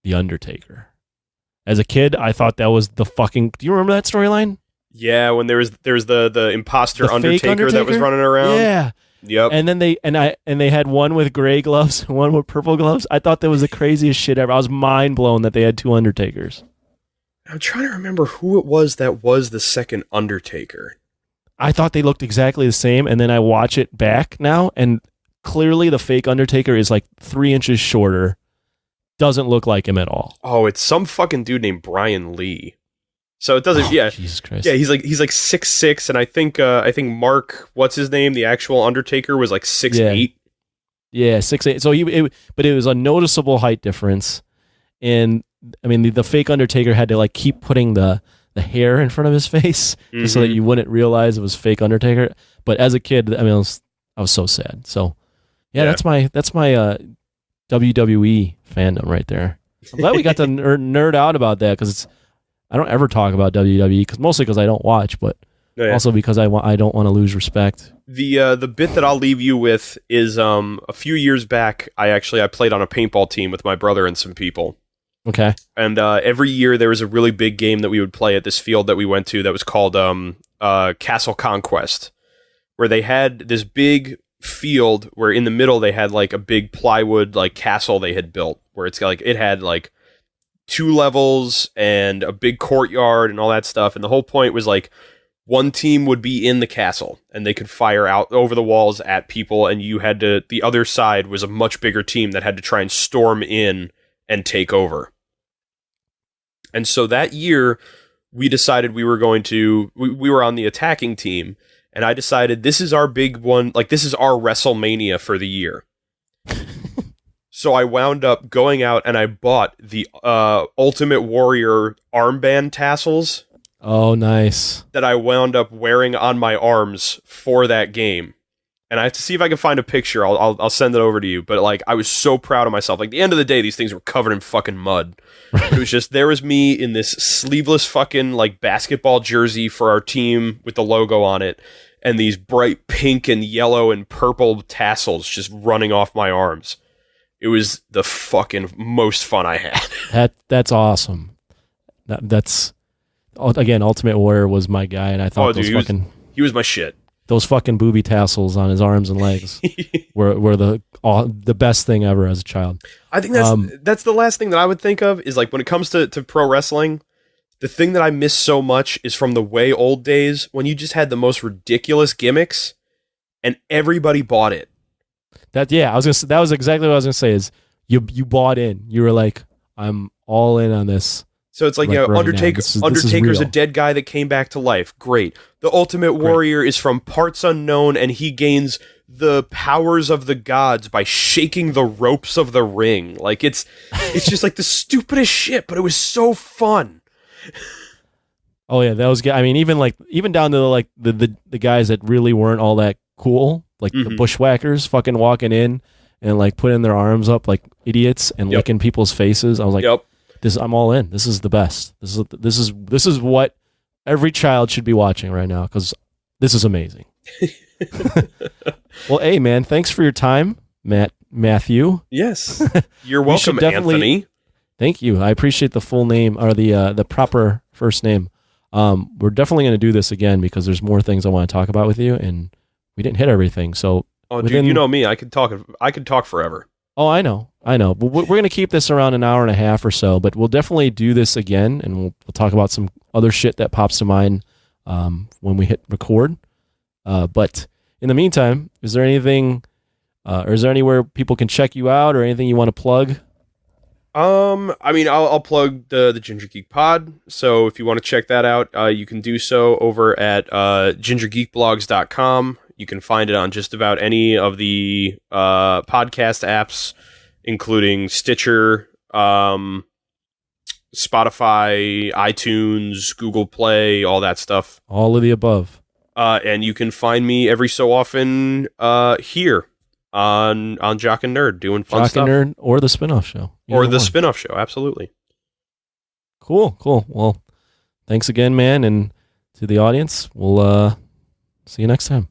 The Undertaker. As a kid, I thought that was the fucking. Do you remember that storyline? Yeah, when there was the imposter Undertaker that was running around. Yeah. Yep. And then they had one with gray gloves and one with purple gloves. I thought that was the craziest shit ever. I was mind blown that they had two Undertakers. I'm trying to remember who it was that was the second Undertaker. I thought they looked exactly the same, and then I watch it back now, and clearly the fake Undertaker is like 3 inches shorter. Doesn't look like him at all. Oh, it's some fucking dude named Brian Lee. So it doesn't. Yeah, Jesus Christ. Yeah, he's like 6'6", and I think Mark, what's his name, the actual Undertaker, was like 6'8". Yeah, 6'8". So but it was a noticeable height difference, and I mean the fake Undertaker had to like keep putting the hair in front of his face just so that you wouldn't realize it was fake Undertaker. But as a kid, I mean, I was so sad. So yeah. that's my WWE fandom right there. I'm glad we got to nerd out about that because I don't ever talk about WWE mostly because I don't watch, but also because I don't want to lose respect. The bit that I'll leave you with is a few years back I played on a paintball team with my brother and some people. Okay. And every year there was a really big game that we would play at this field that we went to that was called Castle Conquest, where they had this big field where in the middle they had like a big plywood like castle they had built where it had like 2 levels and a big courtyard and all that stuff, and the whole point was like one team would be in the castle and they could fire out over the walls at people, and the other side was a much bigger team that had to try and storm in and take over. And so that year we decided we were going to we were on the attacking team, and I decided this is our big one, like this is our WrestleMania for the year. So I wound up going out and I bought the Ultimate Warrior armband tassels. Oh, nice. That I wound up wearing on my arms for that game. And I have to see if I can find a picture. I'll send it over to you. But like, I was so proud of myself. Like, at the end of the day, these things were covered in fucking mud. It was just, there was me in this sleeveless fucking like basketball jersey for our team with the logo on it, and these bright pink and yellow and purple tassels just running off my arms. It was the fucking most fun I had. That's awesome. That's again, Ultimate Warrior was my guy, and I thought he was my shit. Those fucking booby tassels on his arms and legs were the best thing ever as a child. I think that's the last thing that I would think of is like when it comes to pro wrestling, The thing that I miss so much is from the way old days when you just had the most ridiculous gimmicks and everybody bought it. That was exactly what I was gonna say. Is you bought in? You were like, I'm all in on this. So it's like, you know, right Undertaker's a dead guy that came back to life. Great. The Ultimate Warrior is from parts unknown, and he gains the powers of the gods by shaking the ropes of the ring. Like, it's just like the stupidest shit, but it was so fun. Oh yeah, that was good. I mean, even down to the guys that really weren't all that cool, like the bushwhackers fucking walking in and like putting their arms up like idiots and licking people's faces. I was like, I'm all in. This is the best. This is what every child should be watching right now, because this is amazing. Well, hey man, thanks for your time, Matthew. Yes, you're welcome, Anthony. Thank you. I appreciate the full name, or the proper first name. We're definitely going to do this again because there's more things I want to talk about with you, and we didn't hit everything. So, dude, you know me. I could talk forever. Oh, I know. But we're going to keep this around an hour and a half or so, but we'll definitely do this again, and we'll talk about some other shit that pops to mind when we hit record. But in the meantime, is there anything, or is there anywhere people can check you out, or anything you want to plug? I mean, I'll plug the Ginger Geek Pod. So if you want to check that out, you can do so over at gingergeekblogs.com. You can find it on just about any of the podcast apps, including Stitcher, Spotify, iTunes, Google Play, all that stuff. All of the above. And you can find me every so often here on Jock and Nerd doing fun stuff. Jock and Nerd or the spinoff show. Or the spinoff show, absolutely. Cool. Well, thanks again, man, and to the audience. We'll see you next time.